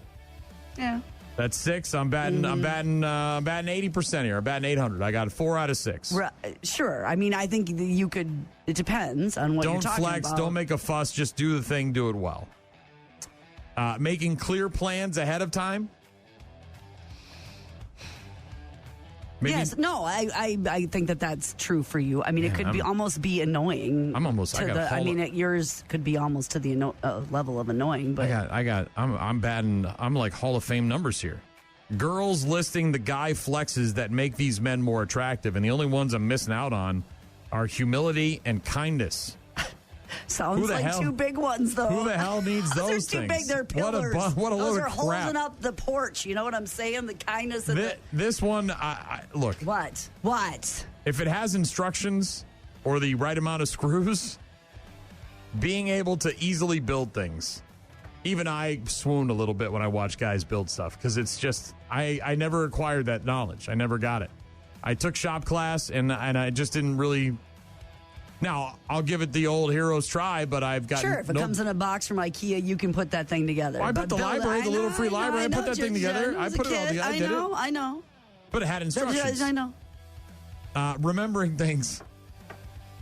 Speaker 2: Yeah.
Speaker 1: That's 6. I'm batting 80% here. I'm batting 800. I got 4 out of 6.
Speaker 2: Sure. I mean, I think you could. It depends on what you're talking about. Don't
Speaker 1: flex. Don't make a fuss. Just do the thing. Do it well. Making clear plans ahead of time. Maybe,
Speaker 2: yes. No. I think that's true for you. I mean, it could almost be annoying. Yours could be almost to the level of annoying. But
Speaker 1: I'm batting. I'm like Hall of Fame numbers here. Girls listing the guy flexes that make these men more attractive, and the only ones I'm missing out on are humility and kindness.
Speaker 2: Sounds like 2 big ones, though.
Speaker 1: Who the hell needs those
Speaker 2: things?
Speaker 1: things?
Speaker 2: They're too big. They're pillars.
Speaker 1: What a
Speaker 2: those
Speaker 1: load
Speaker 2: are
Speaker 1: of crap.
Speaker 2: holding up the porch. You know what I'm saying? The kindness and
Speaker 1: this one. Look.
Speaker 2: What?
Speaker 1: If it has instructions or the right amount of screws, being able to easily build things. Even I swooned a little bit when I watch guys build stuff, because it's just I never acquired that knowledge. I never got it. I took shop class and I just didn't really. Now, I'll give it the old heroes try, but I've got.
Speaker 2: Sure, if it comes in a box from IKEA, you can put that thing together.
Speaker 1: I put the library, the little free library, I put that thing together. I put it all together.
Speaker 2: I know.
Speaker 1: But it had instructions.
Speaker 2: I know.
Speaker 1: Remembering things.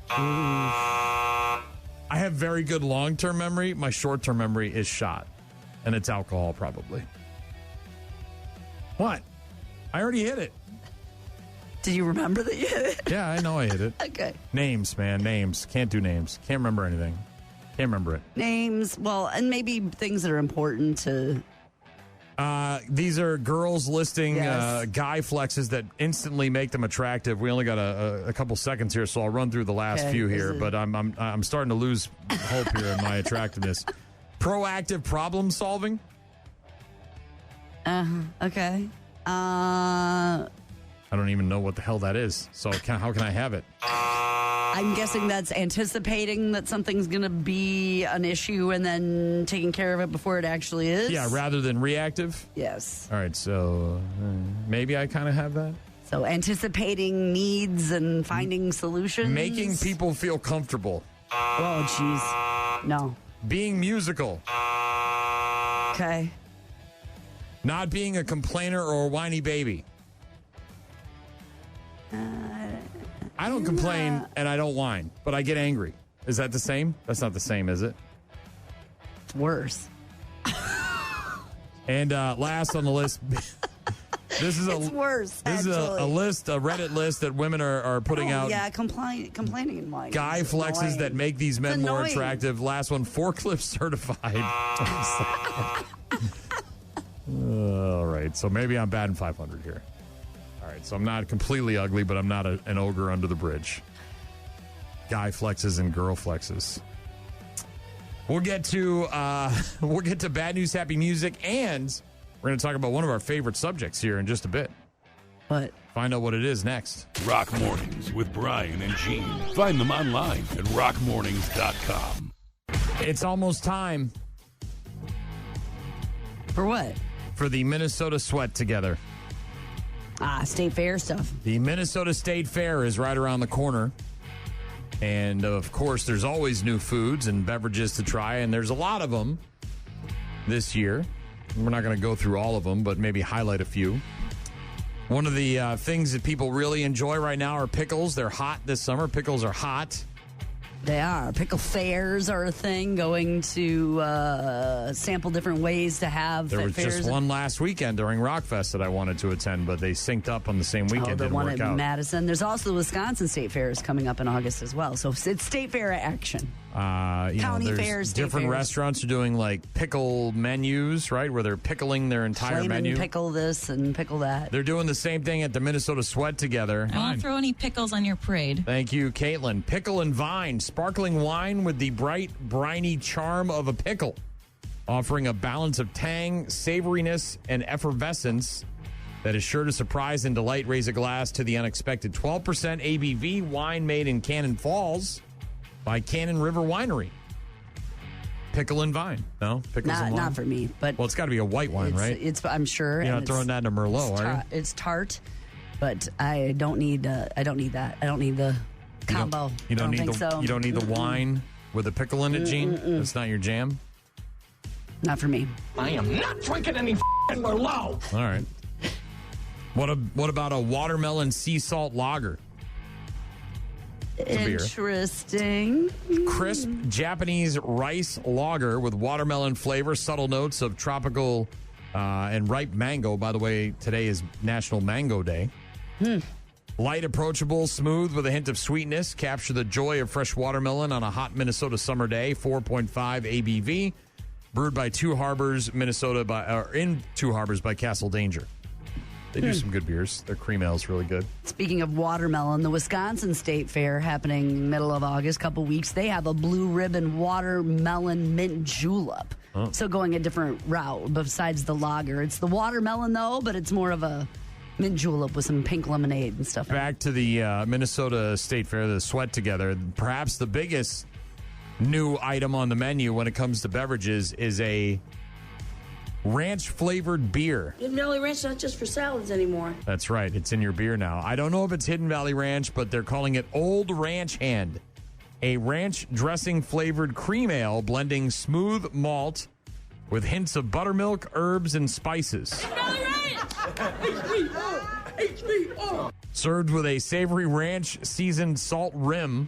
Speaker 1: I have very good long-term memory. My short-term memory is shot. And it's alcohol, probably. What? I already hit it.
Speaker 2: Did you remember that you hit it?
Speaker 1: Yeah, I know I hit it.
Speaker 2: Okay.
Speaker 1: Names, man. Names. Can't do names. Can't remember anything. Can't remember it.
Speaker 2: Names. Well, and maybe things that are important to...
Speaker 1: These are girls listing guy flexes that instantly make them attractive. We only got a couple seconds here, so I'll run through the last few here. But I'm starting to lose hope here in my attractiveness. Proactive problem solving.
Speaker 2: Okay.
Speaker 1: I don't even know what the hell that is. So how can I have it?
Speaker 2: I'm guessing that's anticipating that something's going to be an issue and then taking care of it before it actually is.
Speaker 1: Yeah, rather than reactive.
Speaker 2: Yes.
Speaker 1: All right, so maybe I kind of have that.
Speaker 2: So anticipating needs and finding solutions.
Speaker 1: Making people feel comfortable.
Speaker 2: Oh, jeez. No.
Speaker 1: Being musical.
Speaker 2: Okay.
Speaker 1: Not being a complainer or a whiny baby. I don't complain and I don't whine, but I get angry. Is that the same? That's not the same, is it?
Speaker 2: It's worse.
Speaker 1: And last on the list,
Speaker 2: it's worse.
Speaker 1: This is a list, a Reddit list that women are putting out.
Speaker 2: Yeah, complaining and whining.
Speaker 1: Guy flexes that make these men more attractive. Last one, forklift certified. All right, so maybe I'm batting 500 here. All right, so I'm not completely ugly, but I'm not an ogre under the bridge. Guy flexes and girl flexes. We'll get to bad news, happy music, and we're going to talk about one of our favorite subjects here in just a bit.
Speaker 2: What?
Speaker 1: Find out what it is next.
Speaker 3: Rock Mornings with Brian and Gene. Find them online at rockmornings.com.
Speaker 1: It's almost time.
Speaker 2: For what?
Speaker 1: For the Minnesota Sweat Together.
Speaker 2: State fair stuff.
Speaker 1: The Minnesota State Fair is right around the corner. And, of course, there's always new foods and beverages to try, and there's a lot of them this year. We're not going to go through all of them, but maybe highlight a few. One of the things that people really enjoy right now are pickles. They're hot this summer. Pickles are hot.
Speaker 2: They are. Pickle fairs are a thing, going to sample different ways to have
Speaker 1: There was
Speaker 2: fairs.
Speaker 1: just one last weekend during Rockfest that I wanted to attend, but they synced up on the same weekend.
Speaker 2: The
Speaker 1: Didn't
Speaker 2: one
Speaker 1: work
Speaker 2: at
Speaker 1: out.
Speaker 2: Madison. There's also the Wisconsin State Fairs coming up in August as well. So it's state fair action. County
Speaker 1: there's
Speaker 2: fairs, state
Speaker 1: different
Speaker 2: fairs.
Speaker 1: restaurants are doing like pickle menus, right, where they're pickling their entire
Speaker 2: Flame
Speaker 1: menu.
Speaker 2: and pickle this and pickle that.
Speaker 1: They're doing the same thing at the Minnesota Sweat Together.
Speaker 16: I won't throw any pickles on your parade.
Speaker 1: Thank you, Caitlin. Pickle and Vine, sparkling wine with the bright, briny charm of a pickle, offering a balance of tang, savoriness, and effervescence that is sure to surprise and delight. Raise a glass to the unexpected. 12% ABV wine made in Cannon Falls by Cannon River Winery. Pickle and Vine. No? Pickles and wine?
Speaker 2: Not for me, but
Speaker 1: well, it's got to be a white wine, right?
Speaker 2: I'm sure.
Speaker 1: You're
Speaker 2: and
Speaker 1: not throwing that in a Merlot, are you?
Speaker 2: It's tart, but I don't need that. I don't need the combo.
Speaker 1: You don't
Speaker 2: I
Speaker 1: need
Speaker 2: think
Speaker 1: the
Speaker 2: so.
Speaker 1: You don't need the wine with a pickle in it, Gene? That's not your jam?
Speaker 2: Not for me.
Speaker 9: I am not drinking any Merlot.
Speaker 1: All right. What about a watermelon sea salt lager? It's a beer.
Speaker 2: Interesting.
Speaker 1: Crisp Japanese rice lager with watermelon flavor, subtle notes of tropical and ripe mango. By the way, today is National Mango Day. Light, approachable, smooth with a hint of sweetness. Capture the joy of fresh watermelon on a hot Minnesota summer day. 4.5 ABV. Brewed by Two Harbors, Minnesota, in Two Harbors by Castle Danger. They do some good beers. Their cream ale is really good.
Speaker 2: Speaking of watermelon, the Wisconsin State Fair happening middle of August, couple weeks. They have a blue ribbon watermelon mint julep.
Speaker 1: Oh.
Speaker 2: So going a different route besides the lager. It's the watermelon though, but it's more of a mint julep with some pink lemonade and stuff.
Speaker 1: Back to the Minnesota State Fair, the Sweat Together. Perhaps the biggest new item on the menu when it comes to beverages is a ranch-flavored beer.
Speaker 4: Hidden Valley Ranch not just for salads anymore.
Speaker 1: That's right. It's in your beer now. I don't know if it's Hidden Valley Ranch, but they're calling it Old Ranch Hand. A ranch dressing-flavored cream ale blending smooth malt with hints of buttermilk, herbs, and spices.
Speaker 4: Hidden Valley Ranch! HBO!
Speaker 1: Served with a savory ranch-seasoned salt rim,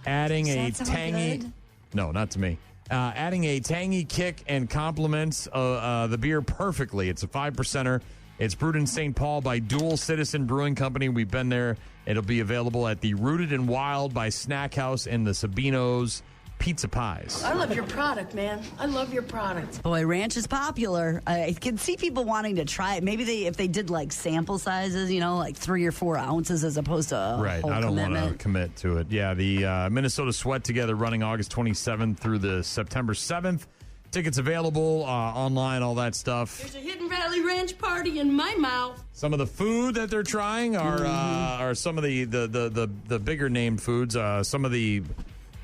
Speaker 1: adding a tangy...
Speaker 2: good?
Speaker 1: No, not to me. Adding a tangy kick and complements the beer perfectly. It's a 5%er. It's brewed in St. Paul by Dual Citizen Brewing Company. We've been there. It'll be available at the Rooted and Wild by Snack House and the Sabino's Pizza Pies.
Speaker 4: I love your product, man. I love your product.
Speaker 2: Boy, ranch is popular. I can see people wanting to try it. Maybe if they did like sample sizes, like 3 or 4 ounces as opposed to a
Speaker 1: right.
Speaker 2: whole
Speaker 1: I don't want to
Speaker 2: commitment.
Speaker 1: commit to it. Yeah, the Minnesota Sweat Together running August 27th through the September 7th. Tickets available online, all that stuff.
Speaker 4: There's a Hidden Valley Ranch party in my mouth.
Speaker 1: Some of the food that they're trying are some of the bigger named foods. Some of the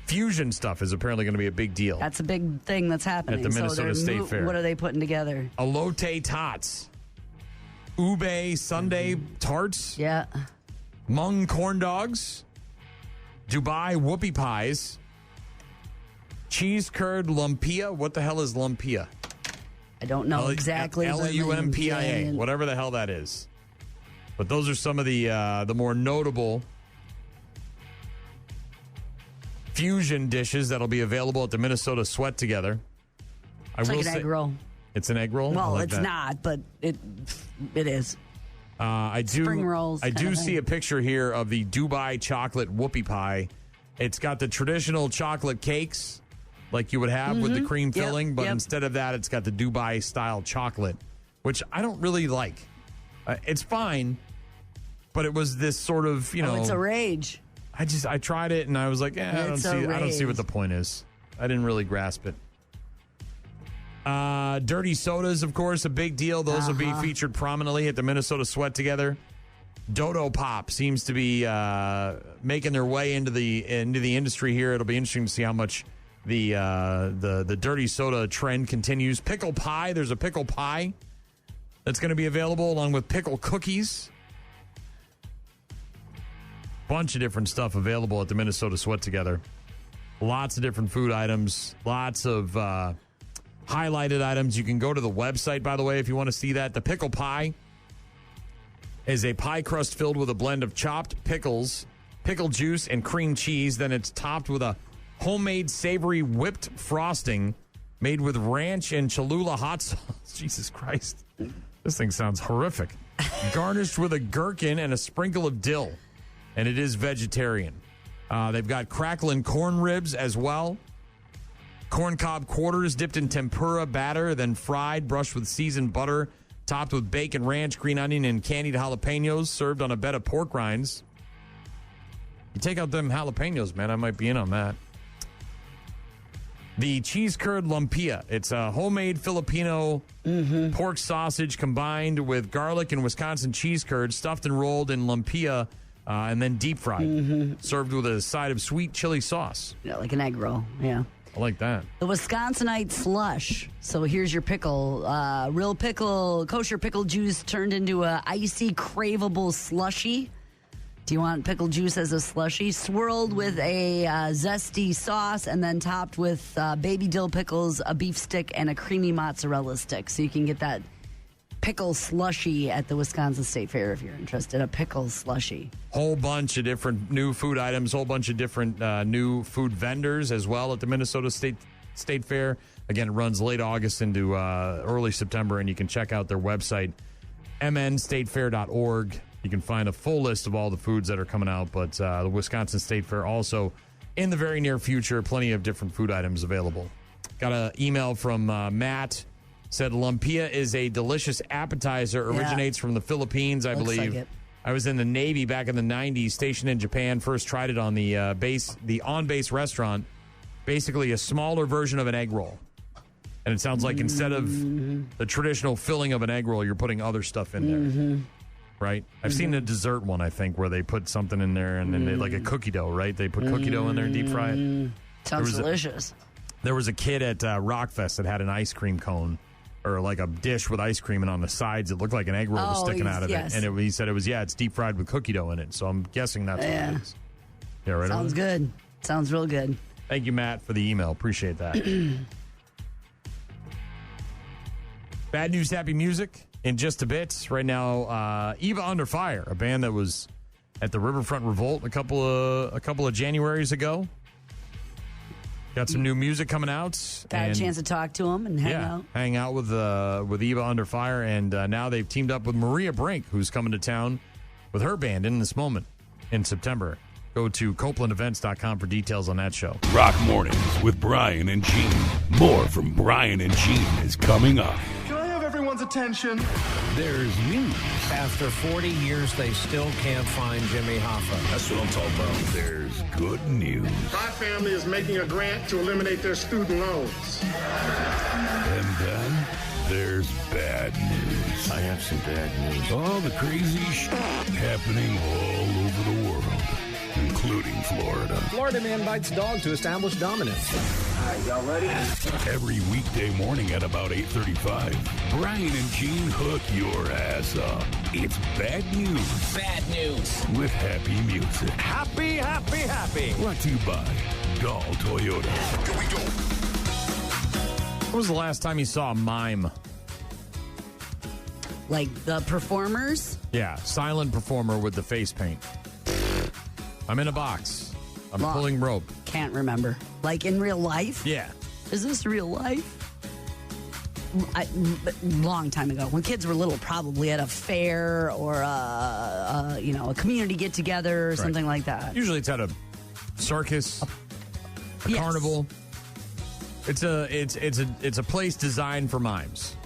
Speaker 1: fusion stuff is apparently going to be a big deal.
Speaker 2: That's a big thing that's happening.
Speaker 1: At the Minnesota State Fair.
Speaker 2: What are they putting together?
Speaker 1: Elote tots, ube sundae tarts,
Speaker 2: Yeah.
Speaker 1: mung corn dogs, Dubai whoopie pies, cheese curd lumpia. What the hell is lumpia?
Speaker 2: I don't know exactly.
Speaker 1: Lumpia, whatever the hell that is. But those are some of the more notable fusion dishes that'll be available at the Minnesota Sweat Together.
Speaker 2: It's like an egg roll.
Speaker 1: It's an egg roll? I
Speaker 2: Well,
Speaker 1: like
Speaker 2: it's
Speaker 1: that.
Speaker 2: not, but it is.
Speaker 1: I do.
Speaker 2: Spring rolls
Speaker 1: I
Speaker 2: kind
Speaker 1: do
Speaker 2: of
Speaker 1: see
Speaker 2: thing.
Speaker 1: a picture here of the Dubai chocolate whoopie pie. It's got the traditional chocolate cakes like you would have with the cream
Speaker 2: Yep,
Speaker 1: filling, but
Speaker 2: yep.
Speaker 1: instead of that, it's got the Dubai style chocolate, which I don't really like. It's fine, but it was this sort of
Speaker 2: it's a rage.
Speaker 1: I tried it and I was like, I don't see what the point is. I didn't really grasp it. Dirty sodas, of course, a big deal. Those will be featured prominently at the Minnesota Sweat Together. Dodo Pop seems to be making their way into the industry here. It'll be interesting to see how much the dirty soda trend continues. Pickle pie, there's a pickle pie that's going to be available along with pickle cookies. Bunch of different stuff available at the Minnesota Sweat Together. Lots of different food items, lots of highlighted items. You can go to the website, by the way, if you want to see that. The pickle pie is a pie crust filled with a blend of chopped pickles, pickle juice, and cream cheese. Then it's topped with a homemade savory whipped frosting made with ranch and Cholula hot sauce. Jesus Christ. This thing sounds horrific. Garnished with a gherkin and a sprinkle of dill. And it is vegetarian. They've got crackling corn ribs as well. Corn cob quarters dipped in tempura batter, then fried, brushed with seasoned butter, topped with bacon, ranch, green onion, and candied jalapenos, served on a bed of pork rinds. You take out them jalapenos, man, I might be in on that. The cheese curd lumpia. It's a homemade Filipino pork sausage combined with garlic and Wisconsin cheese curd, stuffed and rolled in lumpia, and then deep fried. Served with a side of sweet chili sauce.
Speaker 2: Yeah, like an egg roll. Yeah.
Speaker 1: I like that.
Speaker 2: The Wisconsinite slush. So here's your pickle. Real pickle, kosher pickle juice turned into a icy, craveable slushy. Do you want pickle juice as a slushy? Swirled with a zesty sauce and then topped with baby dill pickles, a beef stick, and a creamy mozzarella stick. So you can get that pickle slushy at the Wisconsin State Fair if you're interested. A pickle slushy.
Speaker 1: Whole bunch of different new food items, whole bunch of different new food vendors as well at the Minnesota State Fair. Again, it runs late August into early September, and you can check out their website, mnstatefair.org. You can find a full list of all the foods that are coming out, but the Wisconsin State Fair also, in the very near future, plenty of different food items available. Got an email from Matt. Said lumpia is a delicious appetizer, originates from the Philippines, I believe.
Speaker 2: Like it.
Speaker 1: I was in the Navy back in the 90s, stationed in Japan, first tried it on the on-base restaurant, basically a smaller version of an egg roll. And it sounds like instead of the traditional filling of an egg roll, you're putting other stuff in there. Right? I've seen a dessert one, I think, where they put something in there and then they, like a cookie dough, right? They put cookie dough in there and deep fry it.
Speaker 2: Sounds delicious.
Speaker 1: There was a kid at Rockfest that had an ice cream cone or like a dish with ice cream, and on the sides it looked like an egg roll was sticking out of it. And he said it was, it's deep fried with cookie dough in it. So I'm guessing that's what it is. Yeah, right.
Speaker 2: Sounds good. Sounds real good.
Speaker 1: Thank you, Matt, for the email. Appreciate that. Bad news, happy music in just a bit. Right now, Eva Under Fire, a band that was at the Riverfront Revolt a couple of Januaries ago. Got some new music coming out.
Speaker 2: Got a chance to talk to them and
Speaker 1: hang out with Eva Under Fire, and now they've teamed up with Maria Brink, who's coming to town with her band In This Moment in September. Go to CopelandEvents.com for details on that show.
Speaker 3: Rock Mornings with Brian and Gene. More from Brian and Gene is coming up.
Speaker 17: Can I have everyone's attention?
Speaker 3: There's news.
Speaker 18: After 40 years, they still can't find Jimmy Hoffa.
Speaker 3: That's what I'm talking about. There's good news.
Speaker 17: My family is making a grant to eliminate their student loans.
Speaker 3: And then there's bad news.
Speaker 5: I have some bad news.
Speaker 3: All the crazy shit happening all over the world, including Florida.
Speaker 18: Florida man bites dog to establish dominance.
Speaker 11: All right, y'all ready?
Speaker 3: Every weekday morning at about 8:35, Brian and Gene hook your ass up. It's bad news.
Speaker 18: Bad news.
Speaker 3: With happy music.
Speaker 18: Happy, happy, happy.
Speaker 3: Brought to you by Dahl Toyota.
Speaker 17: Here we go.
Speaker 1: When was the last time you saw a mime?
Speaker 2: Like the performers?
Speaker 1: Yeah, silent performer with the face paint. I'm in a box. I'm pulling rope.
Speaker 2: Can't remember. Like in real life?
Speaker 1: Yeah.
Speaker 2: Is this real life? Long time ago, when kids were little, probably at a fair or a community get together or something like that.
Speaker 1: Usually it's at a circus, a carnival. It's a place designed for mimes.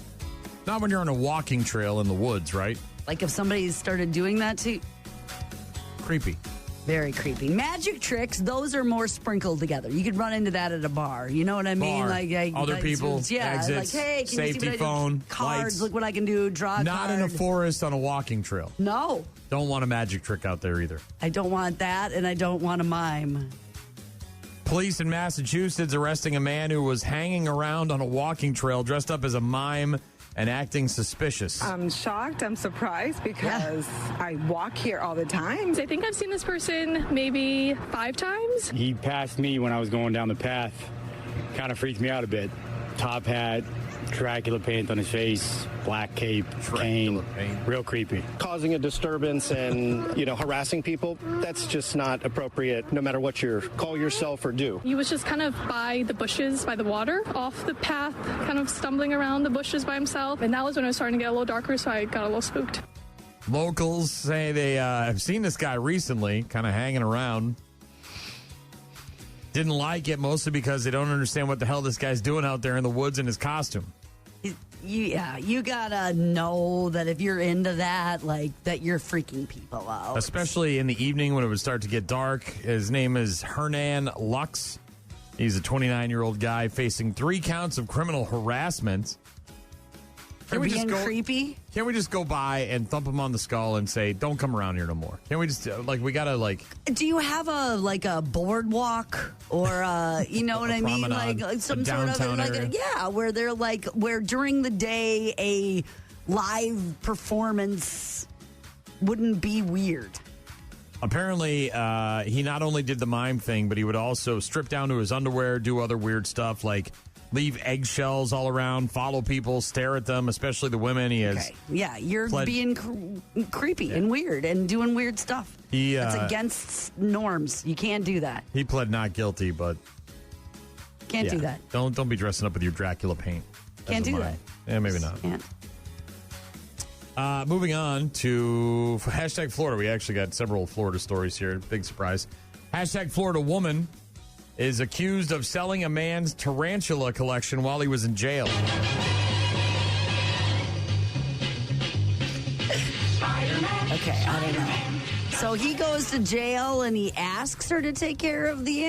Speaker 1: Not when you're on a walking trail in the woods, right?
Speaker 2: Like if somebody started doing that too.
Speaker 1: Creepy.
Speaker 2: Very creepy. Magic tricks, those are more sprinkled together. You could run into that at a bar. You know what I mean?
Speaker 1: Like other people, exits,
Speaker 2: like, hey, can
Speaker 1: safety
Speaker 2: you see what
Speaker 1: phone,
Speaker 2: I do? Cards,
Speaker 1: lights.
Speaker 2: look what I can do, draw a
Speaker 1: Not
Speaker 2: card.
Speaker 1: in a forest on a walking trail.
Speaker 2: No.
Speaker 1: Don't want a magic trick out there either.
Speaker 2: I don't want that, and I don't want a mime.
Speaker 1: Police in Massachusetts arresting a man who was hanging around on a walking trail dressed up as a mime and acting suspicious.
Speaker 19: I'm shocked. I'm surprised because I walk here all the time.
Speaker 20: I think I've seen this person maybe 5 times.
Speaker 21: He passed me when I was going down the path. Kind of freaked me out a bit. Top hat, Dracula paint on his face, black cape, cane, real creepy.
Speaker 22: Causing a disturbance and, harassing people, that's just not appropriate no matter what you call yourself or do.
Speaker 20: He was just kind of by the bushes, by the water, off the path, kind of stumbling around the bushes by himself. And that was when it was starting to get a little darker, so I got a little spooked.
Speaker 1: Locals say they have seen this guy recently, kind of hanging around. Didn't like it, mostly because they don't understand what the hell this guy's doing out there in the woods in his costume.
Speaker 2: You gotta know that if you're into that, that you're freaking people out.
Speaker 1: Especially in the evening when it would start to get dark. His name is Hernan Lux. He's a 29-year-old guy facing 3 counts of criminal harassment.
Speaker 2: For being creepy?
Speaker 1: Can't we just go by and thump him on the skull and say, don't come around here no more? Can't we just, we gotta,
Speaker 2: Do you have a boardwalk or, you know what I mean?
Speaker 1: Promenade,
Speaker 2: Some
Speaker 1: a
Speaker 2: sort of,
Speaker 1: downtown area?
Speaker 2: where they're where during the day a live performance wouldn't be weird.
Speaker 1: Apparently, he not only did the mime thing, but he would also strip down to his underwear, do other weird stuff like leave eggshells all around, follow people, stare at them, especially the women. He has.
Speaker 2: Okay. Yeah, you're being creepy and weird and doing weird stuff. That's against norms. You can't do that.
Speaker 1: He pled not guilty, but
Speaker 2: can't do that.
Speaker 1: Don't be dressing up with your Dracula paint.
Speaker 2: Can't do that.
Speaker 1: Yeah, maybe not.
Speaker 2: Can't.
Speaker 1: Moving on to hashtag Florida. We actually got several Florida stories here. Big surprise. Hashtag Florida woman is accused of selling a man's tarantula collection while he was in jail.
Speaker 2: Okay, I don't know. So he goes to jail and he asks her to take care of the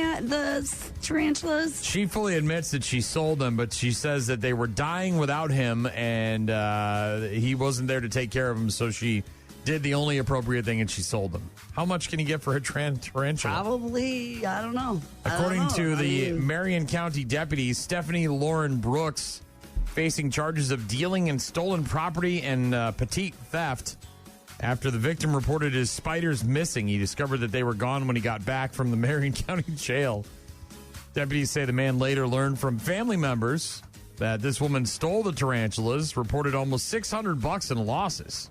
Speaker 2: tarantulas?
Speaker 1: She fully admits that she sold them, but she says that they were dying without him and he wasn't there to take care of them, so she did the only appropriate thing and she sold them. How much can you get for a tarantula?
Speaker 2: Probably, I don't know.
Speaker 1: According to the Marion County deputy, Stephanie Lauren Brooks, facing charges of dealing in stolen property and petite theft. After the victim reported his spiders missing, he discovered that they were gone when he got back from the Marion County jail. Deputies say the man later learned from family members that this woman stole the tarantulas, reported almost $600 in losses.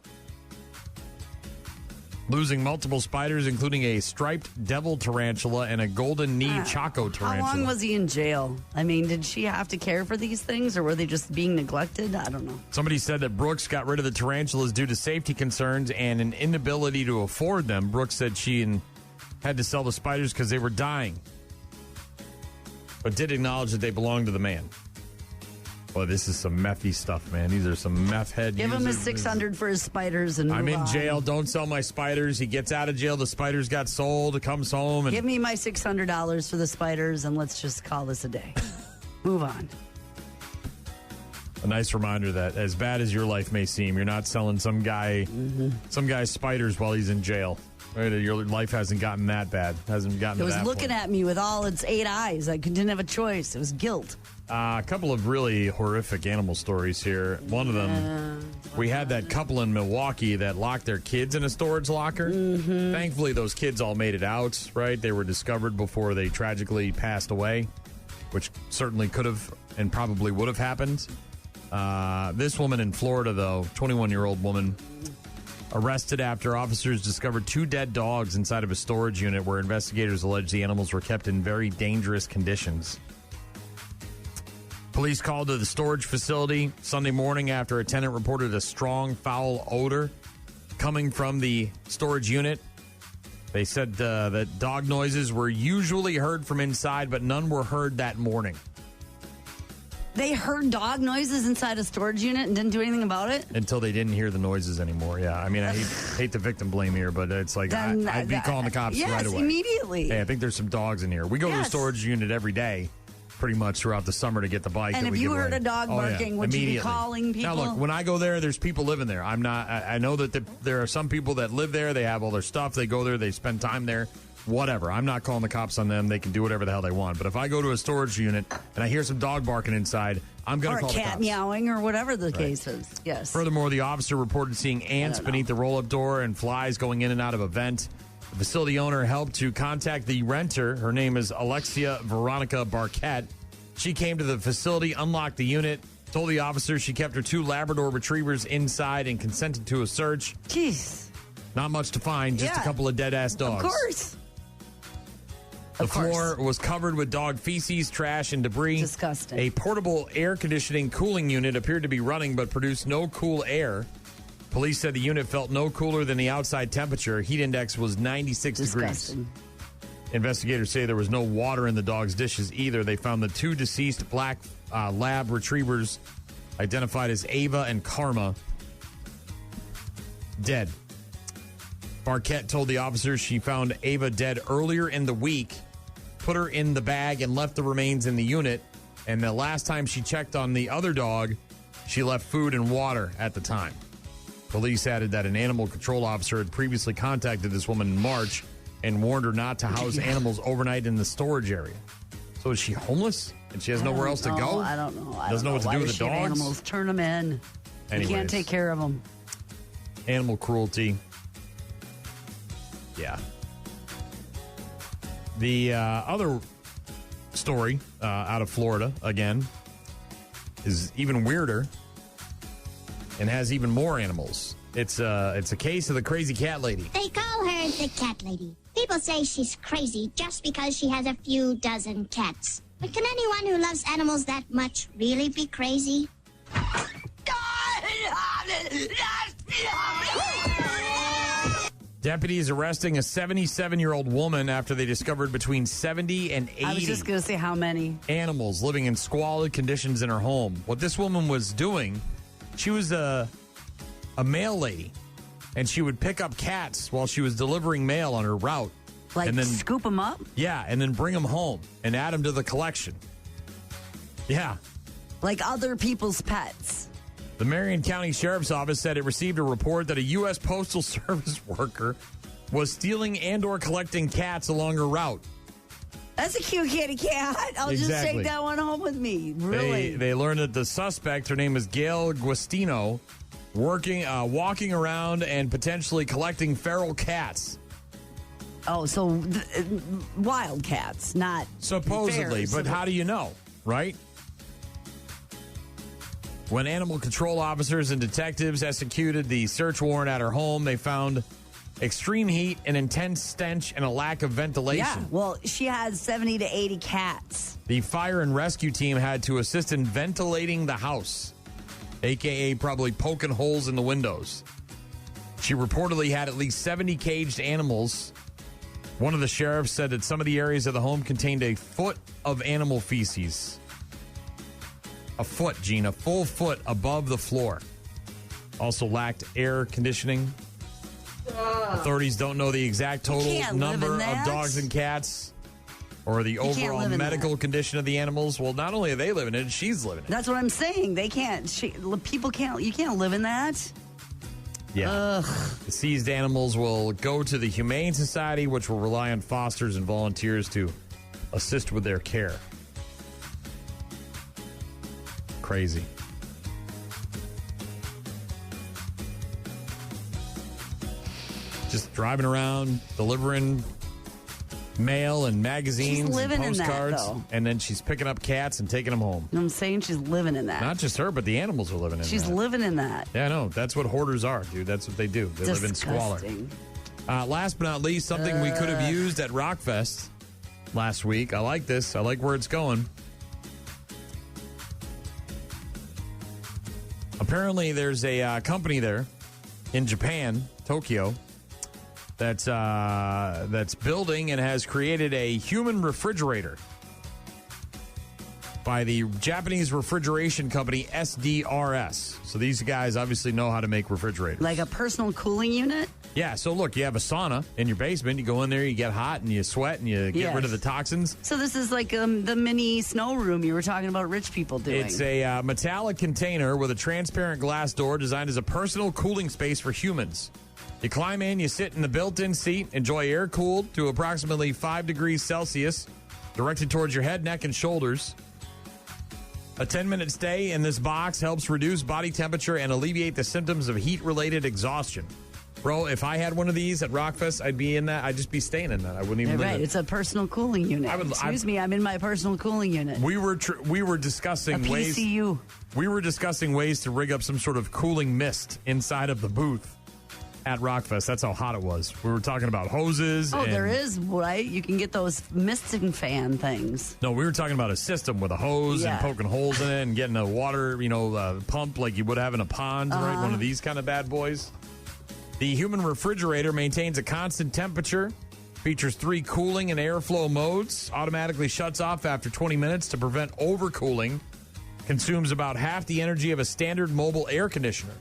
Speaker 1: Losing multiple spiders, including a striped devil tarantula and a golden knee choco tarantula.
Speaker 2: How long was he in jail? I mean, did she have to care for these things, or were they just being neglected? I don't know.
Speaker 1: Somebody said that Brooks got rid of the tarantulas due to safety concerns and an inability to afford them. Brooks said she had to sell the spiders because they were dying, but did acknowledge that they belonged to the man. Boy, this is some methy stuff, man. These are some meth head
Speaker 2: Give him
Speaker 1: users.
Speaker 2: his $600 for his spiders and
Speaker 1: I'm
Speaker 2: move
Speaker 1: in
Speaker 2: on.
Speaker 1: jail. Don't sell my spiders. He gets out of jail. The spiders got sold. Comes home. And
Speaker 2: Give me my $600 for the spiders and let's just call this a day. Move on.
Speaker 1: A nice reminder that as bad as your life may seem, you're not selling some guy's spiders while he's in jail. Right? Your life hasn't gotten that bad. Hasn't gotten
Speaker 2: It was
Speaker 1: to that
Speaker 2: looking
Speaker 1: point.
Speaker 2: at me with all its 8 eyes. I didn't have a choice. It was guilt.
Speaker 1: A couple of really horrific animal stories here. One of them, we had that couple in Milwaukee that locked their kids in a storage locker.
Speaker 2: Mm-hmm.
Speaker 1: Thankfully, those kids all made it out, right? They were discovered before they tragically passed away, which certainly could have and probably would have happened. This woman in Florida, though, 21-year-old woman, arrested after officers discovered 2 dead dogs inside of a storage unit where investigators allege the animals were kept in very dangerous conditions. Police called to the storage facility Sunday morning after a tenant reported a strong, foul odor coming from the storage unit. They said that dog noises were usually heard from inside, but none were heard that morning.
Speaker 2: They heard dog noises inside a storage unit and didn't do anything about it?
Speaker 1: Until they didn't hear the noises anymore, yeah. I mean, I hate the victim blame here, but it's like, I'd be calling the cops right away.
Speaker 2: Yes, immediately.
Speaker 1: Hey, I think there's some dogs in here. We go to the storage unit every day, pretty much throughout the summer to get the bike.
Speaker 2: And
Speaker 1: that
Speaker 2: if
Speaker 1: we
Speaker 2: you
Speaker 1: give
Speaker 2: heard
Speaker 1: away.
Speaker 2: a dog barking, would you be calling people?
Speaker 1: Now, look, when I go there's people living there. I know that there are some people that live there. They have all their stuff. They go there. They spend time there. Whatever. I'm not calling the cops on them. They can do whatever the hell they want. But if I go to a storage unit and I hear some dog barking inside, I'm going
Speaker 2: or
Speaker 1: to call
Speaker 2: a
Speaker 1: the
Speaker 2: cat
Speaker 1: cops.
Speaker 2: meowing or whatever the case is. Yes.
Speaker 1: Furthermore, the officer reported seeing ants beneath the roll-up door and flies going in and out of a vent. The facility owner helped to contact the renter. Her name is Alexia Veronica Barquette. She came to the facility, unlocked the unit, told the officer she kept her 2 Labrador retrievers inside and consented to a search.
Speaker 2: Jeez.
Speaker 1: Not much to find, just a couple of dead-ass dogs.
Speaker 2: Of course.
Speaker 1: The floor was covered with dog feces, trash, and debris.
Speaker 2: Disgusting.
Speaker 1: A portable air conditioning cooling unit appeared to be running but produced no cool air. Police said the unit felt no cooler than the outside temperature. Heat index was 96 degrees. Investigators say there was no water in the dog's dishes either. They found the 2 deceased black lab retrievers identified as Ava and Karma dead. Barquette told the officers she found Ava dead earlier in the week, put her in the bag, and left the remains in the unit. And the last time she checked on the other dog, she left food and water at the time. Police added that an animal control officer had previously contacted this woman in March and warned her not to house animals overnight in the storage area. So is she homeless and she has nowhere else to go?
Speaker 2: I don't know.
Speaker 1: Doesn't know what to do with the dogs?
Speaker 2: Animals, turn them in.
Speaker 1: Anyways.
Speaker 2: You can't take care of them.
Speaker 1: Animal cruelty. Yeah. The other story out of Florida, again, is even weirder and has even more animals. It's a case of the crazy cat lady.
Speaker 7: They call her the cat lady. People say she's crazy just because she has a few dozen cats. But can anyone who loves animals that much really be crazy?
Speaker 1: Deputies arresting a 77-year-old woman after they discovered between 70 and 80
Speaker 2: I was just going to say how many
Speaker 1: animals living in squalid conditions in her home. What this woman was doing, she was a mail lady, and she would pick up cats while she was delivering mail on her route.
Speaker 2: Like
Speaker 1: and then
Speaker 2: scoop them up?
Speaker 1: Yeah, and then bring them home and add them to the collection. Yeah.
Speaker 2: Like other people's pets.
Speaker 1: The Marion County Sheriff's Office said it received a report that a U.S. Postal Service worker was stealing and or collecting cats along her route.
Speaker 2: That's a cute kitty cat. I'll just take that one home with me. Really?
Speaker 1: They learned that the suspect, her name is Gail Guastino, walking around and potentially collecting feral cats.
Speaker 2: Oh, so wild cats, not
Speaker 1: supposedly,
Speaker 2: bears.
Speaker 1: But how do you know, right? When animal control officers and detectives executed the search warrant at her home, they found extreme heat, an intense stench, and a lack of ventilation.
Speaker 2: Yeah, well, she has 70 to 80 cats.
Speaker 1: The fire and rescue team had to assist in ventilating the house, a.k.a. probably poking holes in the windows. She reportedly had at least 70 caged animals. One of the sheriffs said that some of the areas of the home contained a foot of animal feces. A foot, Gene, a full foot above the floor. Also lacked air conditioning. Authorities don't know the exact total number of dogs and cats or the overall medical condition of the animals. Well, not only are they living in it, she's living in it.
Speaker 2: That's what I'm saying. They can't. People can't. You can't live in that.
Speaker 1: Yeah.
Speaker 2: Ugh.
Speaker 1: The seized animals will go to the Humane Society, which will rely on fosters and volunteers to assist with their care. Crazy. Just driving around, delivering mail and magazines and postcards, and then she's picking up cats and taking them home.
Speaker 2: You know what I'm saying? She's living in that.
Speaker 1: Not just her, but the animals are living in that.
Speaker 2: She's living in that.
Speaker 1: Yeah, I know. That's what hoarders are, dude. That's what they do. They live in squalor. Last but not least, something we could have used at Rockfest last week. I like this. I like where it's going. Apparently, there's a company there in Japan, Tokyo, that's building and has created a human refrigerator by the Japanese refrigeration company SDRS. So these guys obviously know how to make refrigerators.
Speaker 2: Like a personal cooling unit?
Speaker 1: Yeah, so look, you have a sauna in your basement. You go in there, you get hot, and you sweat, and you get rid of the toxins.
Speaker 2: So this is like the mini snow room you were talking about rich people doing.
Speaker 1: It's a metallic container with a transparent glass door designed as a personal cooling space for humans. You climb in, you sit in the built-in seat, enjoy air-cooled to approximately 5 degrees Celsius, directed towards your head, neck, and shoulders. A 10-minute stay in this box helps reduce body temperature and alleviate the symptoms of heat-related exhaustion. Bro, if I had one of these at Rockfest, I'd be in that. I'd just be staying in that. I wouldn't even leave it.
Speaker 2: It's a personal cooling unit. Excuse me, I'm in my personal cooling unit.
Speaker 1: We were discussing
Speaker 2: a
Speaker 1: ways.
Speaker 2: PCU.
Speaker 1: We were discussing ways to rig up some sort of cooling mist inside of the booth at Rockfest. That's how hot it was. We were talking about hoses.
Speaker 2: Oh, there is, right? You can get those misting fan things.
Speaker 1: No, we were talking about a system with a hose and poking holes in it and getting a water, pump like you would have in a pond, right? One of these kind of bad boys. The human refrigerator maintains a constant temperature, features 3 cooling and airflow modes, automatically shuts off after 20 minutes to prevent overcooling, consumes about half the energy of a standard mobile air conditioner.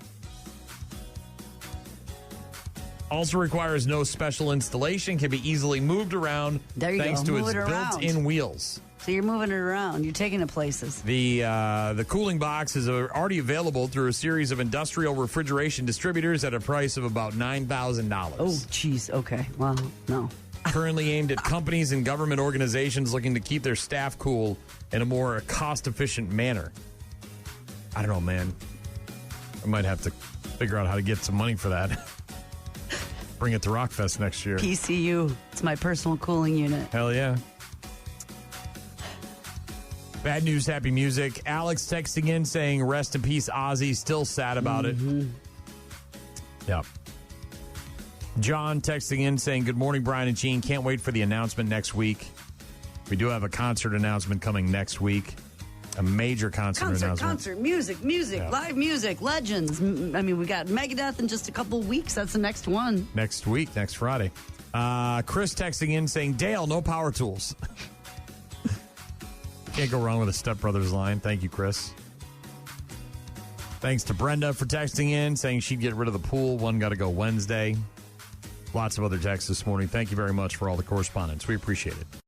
Speaker 1: Also requires no special installation, can be easily moved around thanks to its built-in wheels.
Speaker 2: So you're moving it around. You're taking it places.
Speaker 1: The cooling box is already available through a series of industrial refrigeration distributors at a price of about $9,000.
Speaker 2: Oh, jeez. Okay. Well, no.
Speaker 1: Currently aimed at companies and government organizations looking to keep their staff cool in a more cost-efficient manner. I don't know, man. I might have to figure out how to get some money for that. Bring it to Rockfest next year.
Speaker 2: PCU. It's my personal cooling unit.
Speaker 1: Hell yeah. Bad news, happy music. Alex texting in saying, rest in peace, Ozzy. Still sad about it. Yep. John texting in saying, good morning, Brian and Gene. Can't wait for the announcement next week. We do have a concert announcement coming next week. A major concert announcement.
Speaker 2: Music, live music, legends. I mean, we got Megadeth in just a couple weeks. That's the next one.
Speaker 1: Next week, next Friday. Chris texting in saying, Dale, no power tools. Can't go wrong with a Step Brothers line. Thank you, Chris. Thanks to Brenda for texting in, saying she'd get rid of the pool. One got to go Wednesday. Lots of other texts this morning. Thank you very much for all the correspondence. We appreciate it.